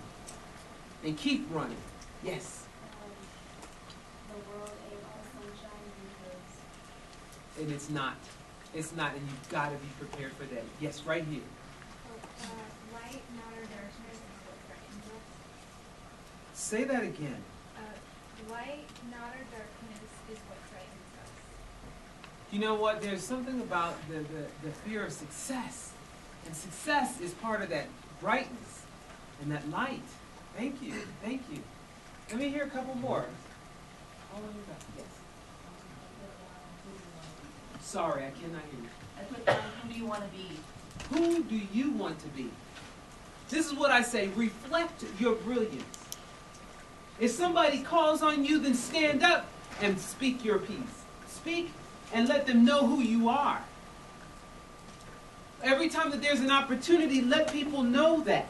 and keep running. Yes. The world ain't all sunshine and roses. And it's not. It's not, and you've got to be prepared for that. Yes, right here. Light, matter, darkness is what frightens us. Say that again. Light, matter, darkness is what frightens us. You know what? There's something about the fear of success. And success is part of that brightness and that light. Thank you. Thank you. Let me hear a couple more. All of you got yes. Sorry, I cannot hear you. I put down, who do you want to be? Who do you want to be? This is what I say. Reflect your brilliance. If somebody calls on you, then stand up and speak your piece. Speak and let them know who you are. Every time that there's an opportunity, let people know that.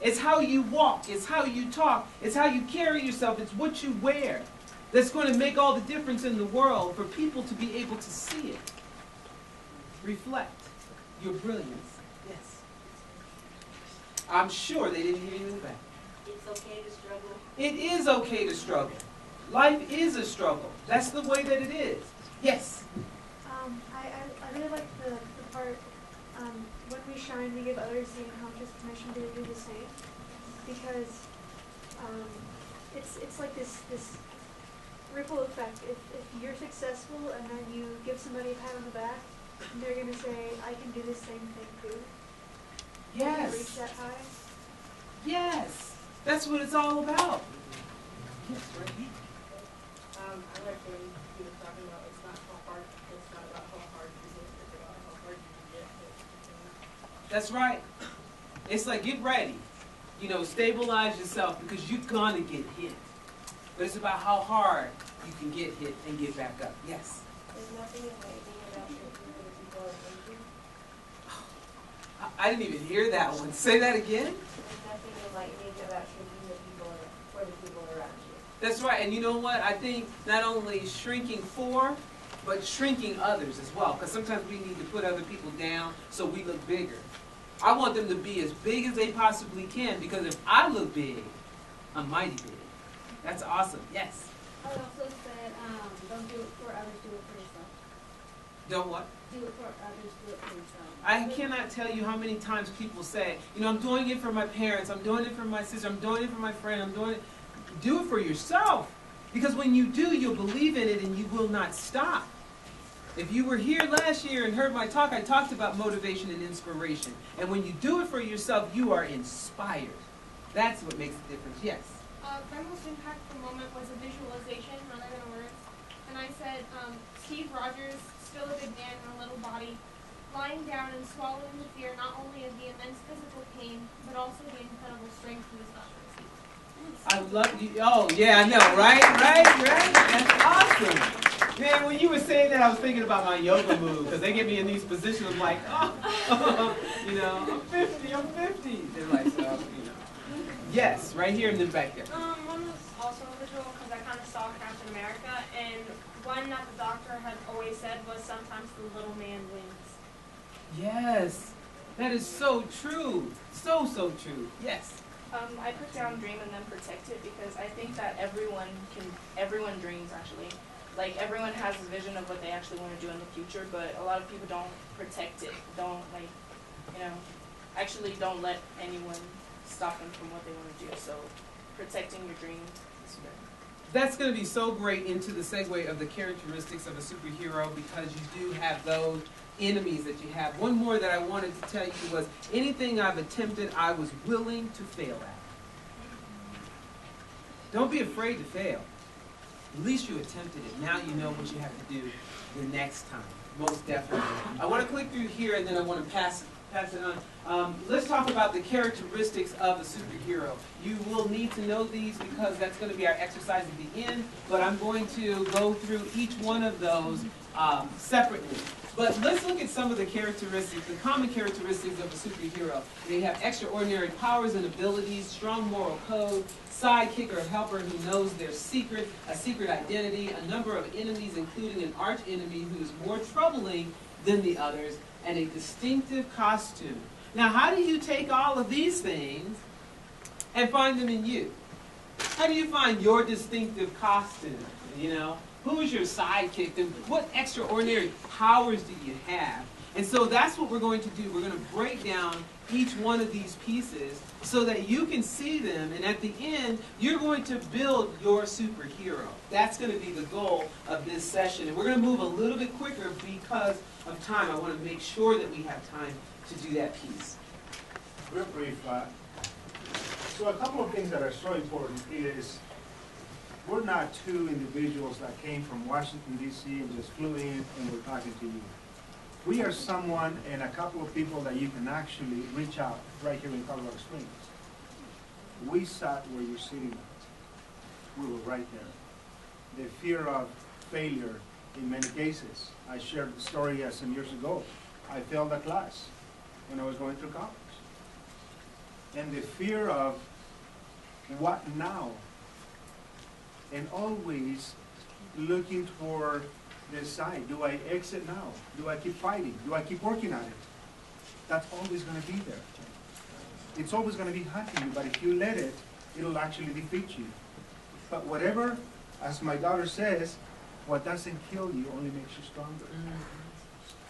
It's how you walk. It's how you talk. It's how you carry yourself. It's what you wear that's going to make all the difference in the world for people to be able to see it. Reflect your brilliance. Yes. I'm sure they didn't hear you in the back. It's okay to struggle. It is okay to struggle. Life is a struggle. That's the way that it is. Yes. I really like the part, when we shine, we give others the unconscious permission to do the same. Because it's like this ripple effect. If you're successful and then you give somebody a pat on the back, they're going to say, I can do the same thing too. Yes. Can you reach that high? Yes. That's what it's all about. Yes, right here. I like when you were talking about it's not about how hard you work, it's about how hard you get hit. That's right. It's like, get ready. You know, stabilize yourself because you're going to get hit. But it's about how hard you can get hit and get back up. Yes. There's nothing enlightening about shrinking when people are hungry. I didn't even hear that one. Say that again. There's nothing enlightening about shrinking for the people around you. That's right. And you know what? I think not only shrinking for, but shrinking others as well, because sometimes we need to put other people down so we look bigger. I want them to be as big as they possibly can, because if I look big, I'm mighty big. That's awesome. Yes? I also said, don't do it for others, do it for yourself. Don't what? Do it for others, do it for yourself. I cannot tell you how many times people say, you know, I'm doing it for my parents, I'm doing it for my sister, I'm doing it for my friend, I'm doing it. Do it for yourself. Because when you do, you'll believe in it and you will not stop. If you were here last year and heard my talk, I talked about motivation and inspiration. And when you do it for yourself, you are inspired. That's what makes the difference. Yes? My most impactful moment was a visualization rather than words. And I said, Steve Rogers, still a big man in a little body, lying down and swallowing the fear not only of the immense physical pain, but also the incredible strength he was about to receive. I love you. Oh, yeah, I know, right? That's awesome. Man, when you were saying that, I was thinking about my yoga move, because they get me in these positions, I'm like, oh, you know, I'm 50. They're like, so, you know. Yes, right here and then back there. One was also a visual, because I kind of saw Captain America, and one that the doctor had always said was sometimes the little man wins. Yes, that is so true. So true. Yes. I put down dream and then protect it, because I think that everyone dreams actually. Like everyone has a vision of what they actually want to do in the future, but a lot of people don't protect it. Don't actually don't let anyone stop them from what they want to do. So protecting your dream is good. That's going to be so great into the segue of the characteristics of a superhero, because you do have those enemies that you have. One more that I wanted to tell you was, anything I've attempted, I was willing to fail at. Don't be afraid to fail. At least you attempted it. Now you know what you have to do the next time. Most definitely. I want to click through here and then I want to pass it on. Let's talk about the characteristics of a superhero. You will need to know these because that's going to be our exercise at the end, but I'm going to go through each one of those separately. But let's look at some of the characteristics, the common characteristics of a superhero. They have extraordinary powers and abilities, strong moral code, sidekick or helper who knows their secret, a secret identity, a number of enemies, including an arch enemy who is more troubling than the others, and a distinctive costume. Now, how do you take all of these things and find them in you? How do you find your distinctive costume, you know? Who is your sidekick? And what extraordinary powers do you have? And so that's what we're going to do. We're going to break down each one of these pieces so that you can see them. And at the end, you're going to build your superhero. That's going to be the goal of this session. And we're going to move a little bit quicker because of time. I want to make sure that we have time to do that piece. Real brief. So a couple of things that are so important is, we're not two individuals that came from Washington, D.C. and just flew in and we're talking to you. We are someone and a couple of people that you can actually reach out right here in Colorado Springs. We sat where you're sitting. We were right there. The fear of failure in many cases. I shared the story some years ago. I failed a class when I was going through college. And the fear of what now? And always looking for the side. Do I exit now? Do I keep fighting? Do I keep working at it? That's always going to be there. It's always going to be hunting you, but if you let it, it'll actually defeat you. But whatever, as my daughter says, what doesn't kill you only makes you stronger.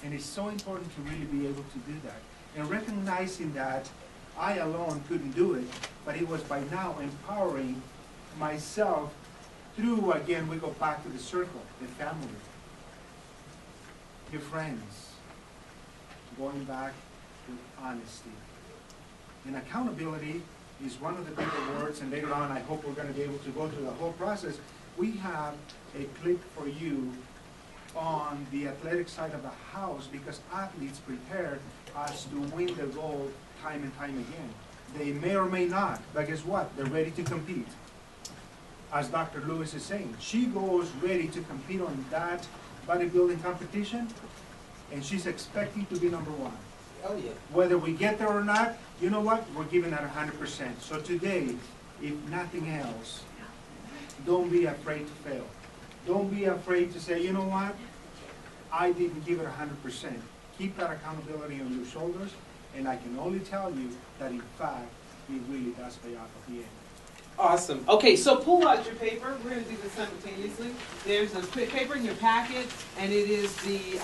And it's so important to really be able to do that. And recognizing that I alone couldn't do it, but it was by now empowering myself through, again, we go back to the circle, the family, your friends, going back to honesty. And accountability is one of the bigger words, and later on I hope we're going to be able to go through the whole process. We have a clip for you on the athletic side of the house because athletes prepare us to win the gold time and time again. They may or may not, but guess what? They're ready to compete. As Dr. Lewis is saying, she goes ready to compete on that bodybuilding competition, and she's expecting to be number one. Oh yeah. Whether we get there or not, you know what? We're giving that 100%. So today, if nothing else, don't be afraid to fail. Don't be afraid to say, you know what? I didn't give it 100%. Keep that accountability on your shoulders, and I can only tell you that in fact, it really does pay off at the end. Awesome. Okay, so pull out your paper. We're going to do this simultaneously. There's a paper in your packet, and it is the,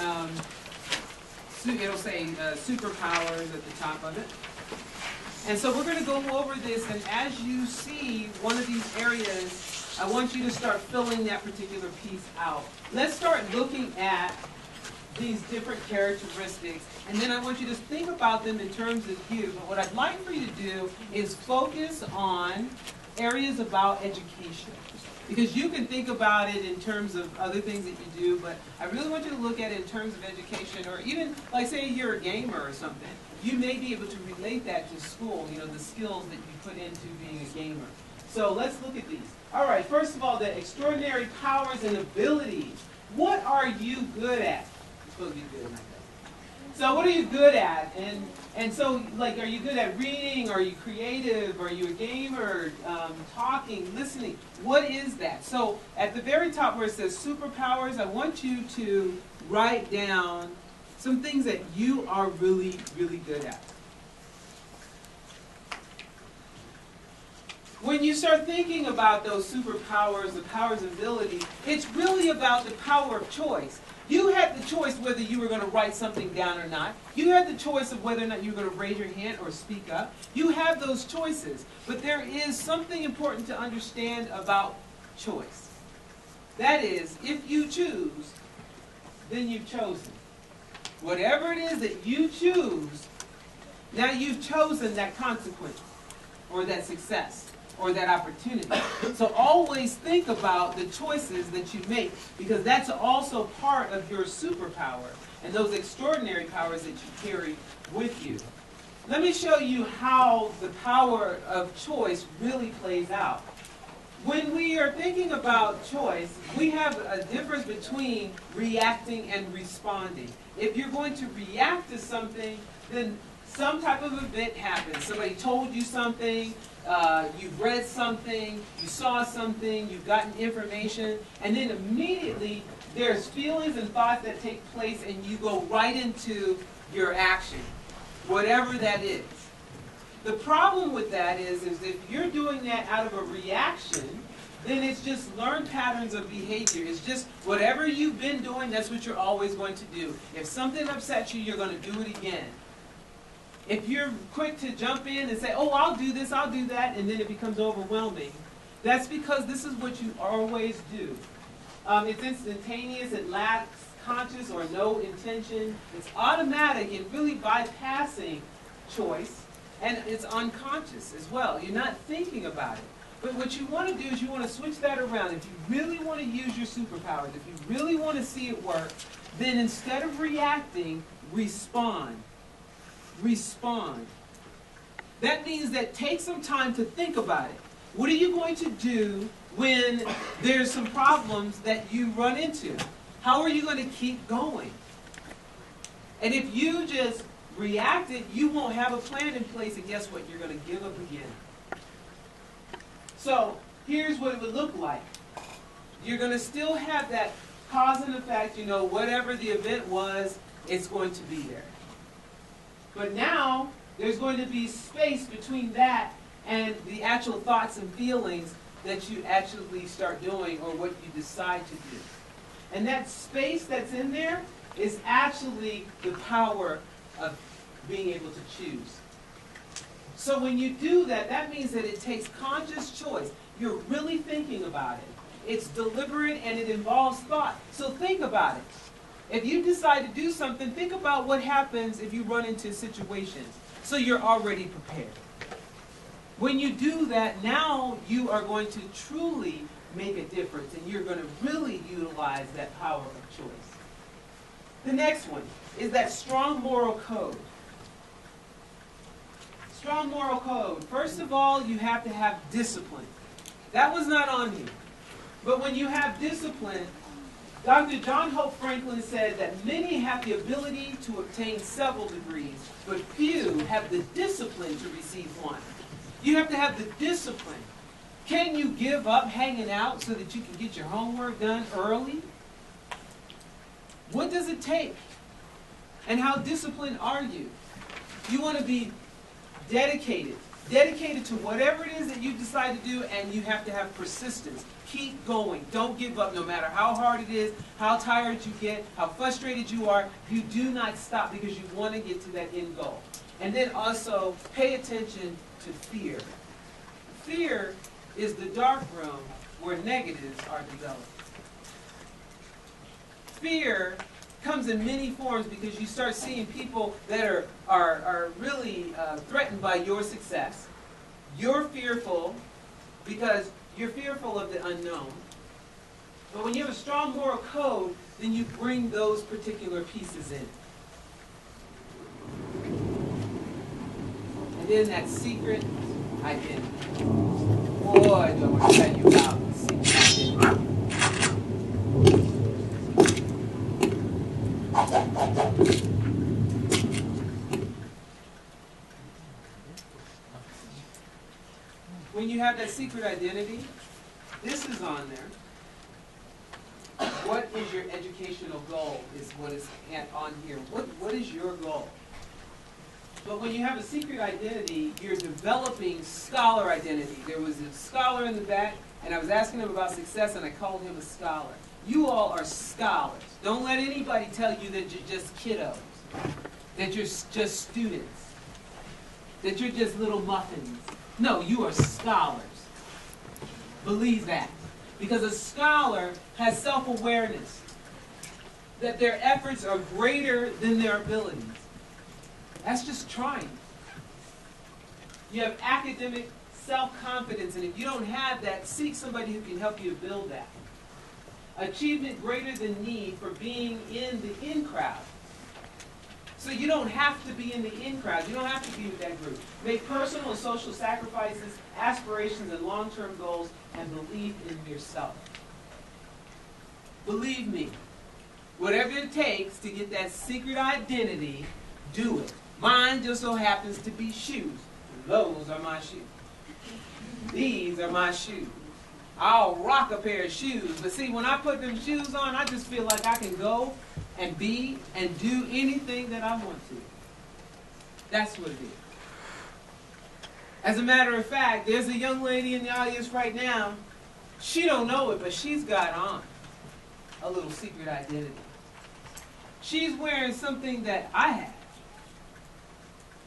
it'll say superpowers at the top of it. And so we're going to go over this, and as you see one of these areas, I want you to start filling that particular piece out. Let's start looking at these different characteristics, and then I want you to think about them in terms of you. But what I'd like for you to do is focus on areas about education. Because you can think about it in terms of other things that you do, but I really want you to look at it in terms of education, or even, like say you're a gamer or something. You may be able to relate that to school, you know, the skills that you put into being a gamer. So let's look at these. All right, first of all, the extraordinary powers and abilities. What are you good at? You're supposed to be good at that. So what are you good at? And so, like, are you good at reading? Are you creative? Are you a gamer? Talking, listening? What is that? So at the very top where it says superpowers, I want you to write down some things that you are really, really good at. When you start thinking about those superpowers, the powers and abilities, it's really about the power of choice. You had the choice whether you were going to write something down or not. You had the choice of whether or not you were going to raise your hand or speak up. You have those choices. But there is something important to understand about choice. That is, if you choose, then you've chosen. Whatever it is that you choose, now you've chosen that consequence or that success or that opportunity. So always think about the choices that you make, because that's also part of your superpower and those extraordinary powers that you carry with you. Let me show you how the power of choice really plays out. When we are thinking about choice, we have a difference between reacting and responding. If you're going to react to something, then some type of event happens. Somebody told you something, you've read something, you saw something, you've gotten information, and then immediately there's feelings and thoughts that take place, and you go right into your action, whatever that is. The problem with that is if you're doing that out of a reaction, then it's just learned patterns of behavior. It's just whatever you've been doing, that's what you're always going to do. If something upsets you, you're going to do it again. If you're quick to jump in and say, oh, I'll do this, I'll do that, and then it becomes overwhelming, that's because this is what you always do. It's instantaneous, it lacks conscious or no intention. It's automatic and really bypassing choice, and it's unconscious as well. You're not thinking about it. But what you want to do is you want to switch that around. If you really want to use your superpowers, if you really want to see it work, then instead of reacting, respond. Respond. That means that take some time to think about it. What are you going to do when there's some problems that you run into? How are you going to keep going? And if you just reacted, you won't have a plan in place, and guess what? You're going to give up again. So here's what it would look like. You're going to still have that cause and effect, you know, whatever the event was, it's going to be there. But now, there's going to be space between that and the actual thoughts and feelings that you actually start doing or what you decide to do. And that space that's in there is actually the power of being able to choose. So when you do that, that means that it takes conscious choice. You're really thinking about it. It's deliberate and it involves thought. So think about it. If you decide to do something, think about what happens if you run into situations. So you're already prepared. When you do that, now you are going to truly make a difference, and you're going to really utilize that power of choice. The next one is that strong moral code. Strong moral code. First of all, you have to have discipline. That was not on here. But when you have discipline, Dr. John Hope Franklin said that many have the ability to obtain several degrees, but few have the discipline to receive one. You have to have the discipline. Can you give up hanging out so that you can get your homework done early? What does it take? And how disciplined are you? You want to be dedicated. Dedicated to whatever it is that you decide to do, and you have to have persistence. Keep going. Don't give up no matter how hard it is, how tired you get, how frustrated you are. You do not stop because you want to get to that end goal. And then also pay attention to fear. Fear is the dark room where negatives are developed. Fear comes in many forms because you start seeing people that are really threatened by your success. You're fearful because you're fearful of the unknown. But when you have a strong moral code, then you bring those particular pieces in. And then that secret identity. Boy, do I want to tell you about the secret identity. When you have that secret identity, this is on there. What is your educational goal is what is on here. What is your goal? But when you have a secret identity, you're developing scholar identity. There was a scholar in the back, and I was asking him about success, and I called him a scholar. You all are scholars. Don't let anybody tell you that you're just kiddos, that you're just students, that you're just little muffins. No, you are scholars. Believe that. Because a scholar has self-awareness, that their efforts are greater than their abilities. That's just trying. You have academic self-confidence, and if you don't have that, seek somebody who can help you build that. Achievement greater than need for being in the in crowd. So you don't have to be in the in crowd. You don't have to be with that group. Make personal and social sacrifices, aspirations, and long-term goals, and believe in yourself. Believe me, whatever it takes to get that secret identity, do it. Mine just so happens to be shoes. Those are my shoes. These are my shoes. I'll rock a pair of shoes, but see, when I put them shoes on, I just feel like I can go and be and do anything that I want to. That's what it is. As a matter of fact, there's a young lady in the audience right now. She don't know it, but she's got on a little secret identity. She's wearing something that I have.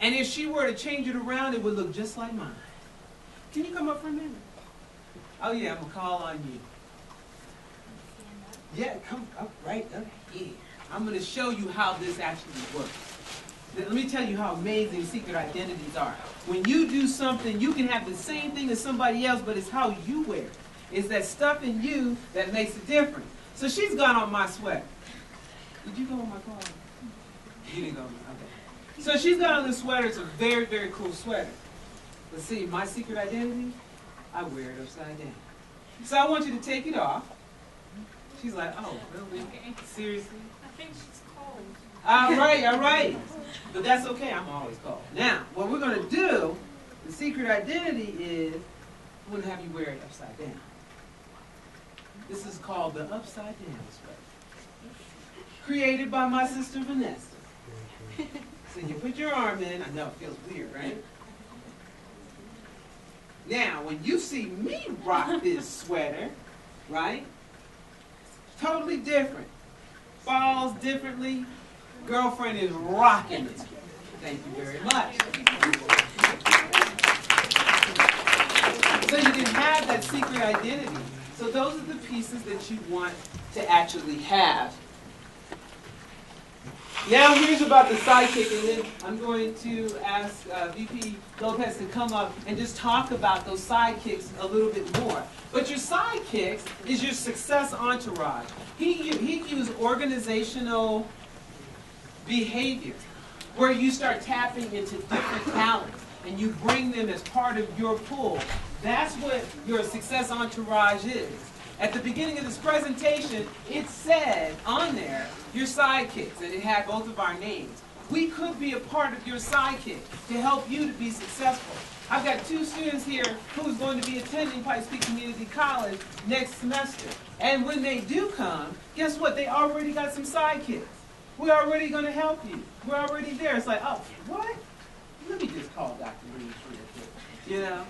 And if she were to change it around, it would look just like mine. Can you come up for a minute? Oh yeah, I'm going to call on you. Yeah, come up right up here. I'm going to show you how this actually works. Let me tell you how amazing secret identities are. When you do something, you can have the same thing as somebody else, but it's how you wear it. It's that stuff in you that makes it different. So she's gone on my sweater. Did you go on my car? You didn't go on my, okay. So she's got on this sweater. It's a very, very cool sweater. But see, my secret identity, I wear it upside down. So I want you to take it off. She's like, oh, really? Seriously? I think she's cold. All right. But that's okay. I'm always cold. Now, what we're going to do, the secret identity is, I'm going to have you wear it upside down. This is called the upside down sweater. Created by my sister Vanessa. So you put your arm in. I know it feels weird, right? Now, when you see me rock this sweater, right? Totally different. Falls differently. Girlfriend is rocking it. Thank you very much. So you can have that secret identity. So those are the pieces that you want to actually have. Now here's about the sidekick, and then I'm going to ask VP Lopez to come up and just talk about those sidekicks a little bit more. But your sidekicks is your success entourage. He used organizational behavior, where you start tapping into different talents, and you bring them as part of your pool. That's what your success entourage is. At the beginning of this presentation, it said on there, your sidekicks, and it had both of our names. we could be a part of your sidekick to help you to be successful. I've got 2 students here who's going to be attending Pikes Peak Community College next semester. And when they do come, guess what? They already got some sidekicks. We're already going to help you. We're already there. It's like, oh, what? Let me just call Dr. Reed real quick. You know?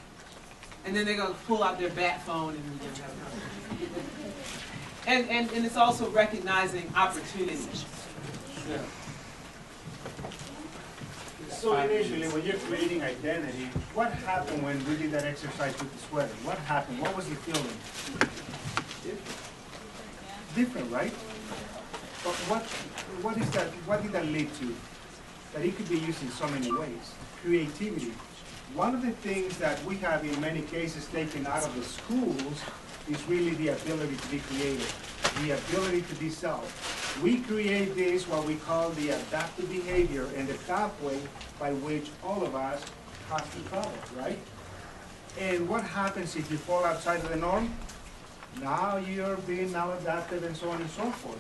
And then they're going to pull out their bat phone and we're going to have a conversation. And it's also recognizing opportunities. Yeah. So initially, when you're creating identity, what happened when we did that exercise with the sweater? What happened? What was the feeling? Different, right? But what is that? What did that lead to? That it could be used in so many ways. Creativity. One of the things that we have in many cases taken out of the schools is really the ability to be creative, the ability to be self. We create this, what we call the adaptive behavior, and the pathway by which all of us have to follow, right? And what happens if you fall outside of the norm? Now you're being maladaptive and so on and so forth.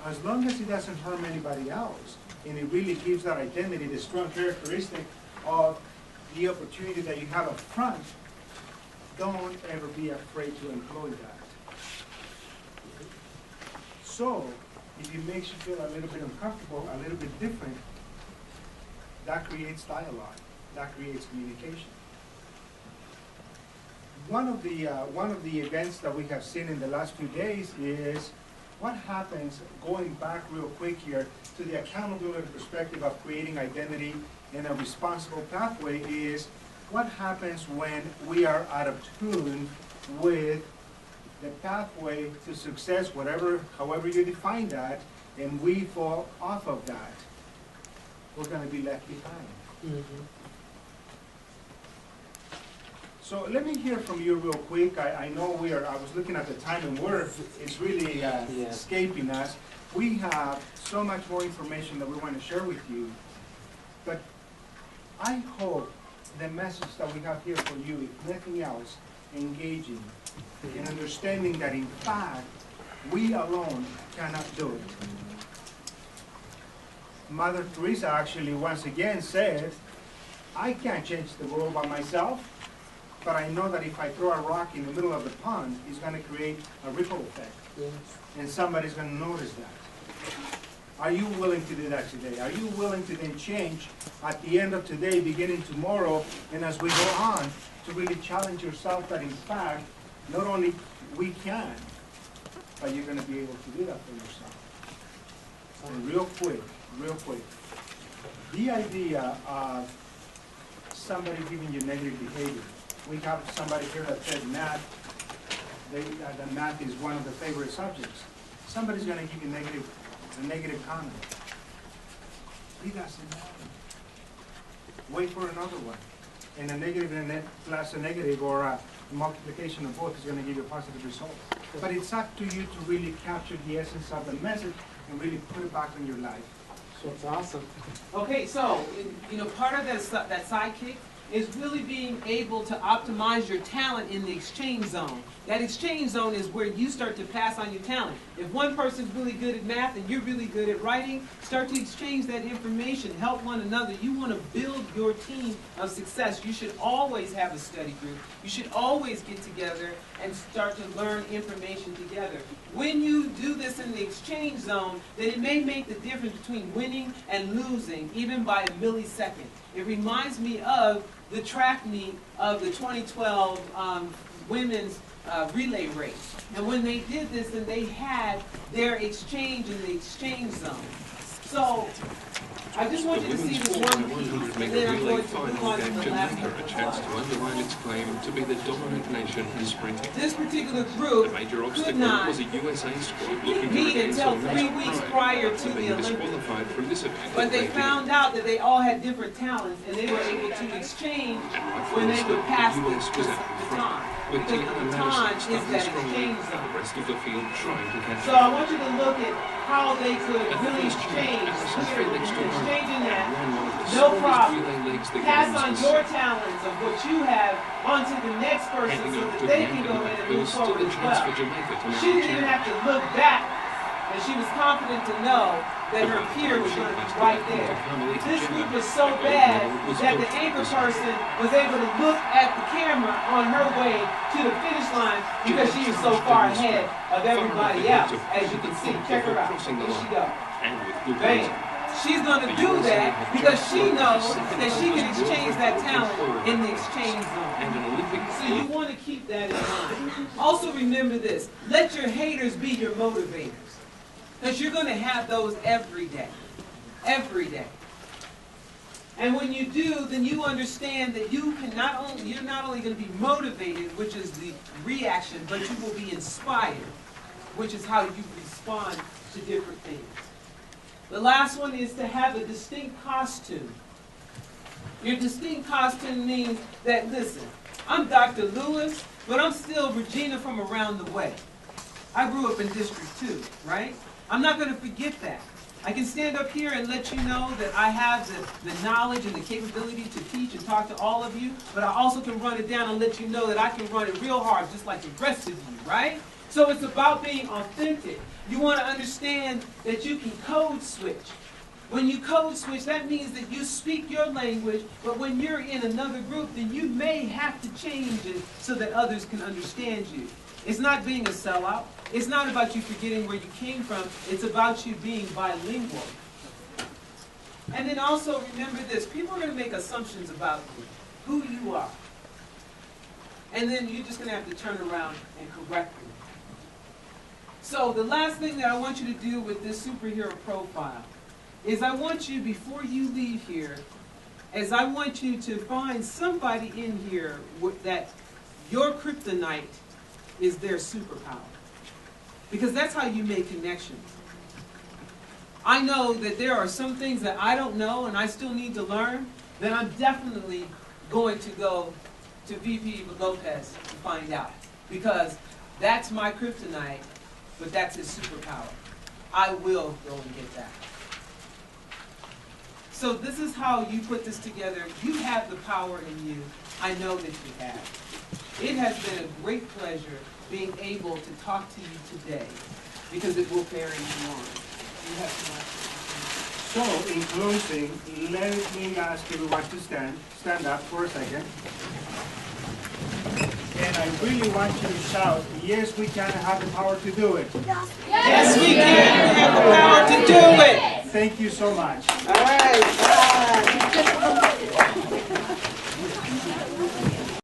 As long as it doesn't harm anybody else, and it really gives that identity, the strong characteristic of the opportunity that you have up front, don't ever be afraid to employ that. So, if it makes you feel a little bit uncomfortable, a little bit different, that creates dialogue, that creates communication. One of the events that we have seen in the last few days is what happens, going back real quick here, to the accountability perspective of creating identity and a responsible pathway, is what happens when we are out of tune with the pathway to success, however you define that, and we fall off of that. We're going to be left behind. Mm-hmm. So let me hear from you real quick. I know I was looking at the time and it's really escaping us. We have so much more information that we want to share with you, but I hope the message that we have here for you, if nothing else, engaging and understanding that in fact, we alone cannot do it. Mother Teresa actually once again said, I can't change the world by myself, but I know that if I throw a rock in the middle of the pond, it's going to create a ripple effect. Yes. And somebody's going to notice that. Are you willing to do that today? Are you willing to then change at the end of today, beginning tomorrow, and as we go on, to really challenge yourself that in fact, not only we can, but you're going to be able to do that for yourself. And real quick, the idea of somebody giving you negative behavior. We have somebody here that said math, that math is one of the favorite subjects. Somebody's going to give you a negative comment. It doesn't matter. Wait for another one. And a negative and a net plus a negative, or a multiplication of both, is going to give you a positive result. But it's up to you to really capture the essence of the message and really put it back in your life. That's awesome. Okay, so part of that sidekick is really being able to optimize your talent in the exchange zone. That exchange zone is where you start to pass on your talent. If one person's really good at math and you're really good at writing, start to exchange that information, help one another. You want to build your team of success. You should always have a study group. You should always get together and start to learn information together. When you do this in the exchange zone, then it may make the difference between winning and losing, even by a millisecond. It reminds me of the track meet of the 2012 women's relay race. And when they did this, and they had their exchange in the exchange zone. So I just want you to see this one piece, and then I'm going to move on to the last a chance to underline its claim to be the dominant nation in sprinting. This particular group could not was a USA squad looking meet until 3 weeks prior to the Olympics. From this event, but they found out that they all had different talents, and they were able to exchange when they would pass the baton. Because the baton is that exchange zone. The rest of the field trying to catch. So I want you to look at how they could really exchange. Exchanging that, no problem. Pass on your talents of what you have onto the next person so that they can go in and move forward as well. She didn't even have to look back And she was confident to know that her peer was going to be right there. This group was so bad that the anchor person was able to look at the camera on her way to the finish line because she was so far ahead of everybody else. As you can see, check her out. Here she goes. Bam. She's going to do that because she knows that she can exchange that talent in the exchange zone. So you want to keep that in mind. Also remember this. Let your haters be your motivators. Because you're going to have those every day. Every day. And when you do, then you understand that you're not only going to be motivated, which is the reaction, but you will be inspired, which is how you respond to different things. The last one is to have a distinct costume. Your distinct costume means that, listen, I'm Dr. Lewis, but I'm still Regina from around the way. I grew up in District 2, right? I'm not going to forget that. I can stand up here and let you know that I have the knowledge and the capability to teach and talk to all of you, but I also can run it down and let you know that I can run it real hard just like the rest of you, right? So it's about being authentic. You want to understand that you can code switch. When you code switch, that means that you speak your language, but when you're in another group, then you may have to change it so that others can understand you. It's not being a sellout. It's not about you forgetting where you came from. It's about you being bilingual. And then also remember this. People are going to make assumptions about who you are. And then you're just going to have to turn around and correct them. So the last thing that I want you to do with this superhero profile is I want you, before you leave here, I want you to find somebody in here that your kryptonite is their superpower. Because that's how you make connections. I know that there are some things that I don't know and I still need to learn, then I'm definitely going to go to VP Lopez to find out. Because that's my kryptonite, but that's his superpower. I will go and get that. So this is how you put this together. You have the power in you. I know that you have. It has been a great pleasure being able to talk to you today because it will carry you on. You have So, in closing, let me ask everyone to stand up for a second. And I really want you to shout, yes, we can have the power to do it. Yes, we can. We have the power to do it. Thank you so much. All right. Bye.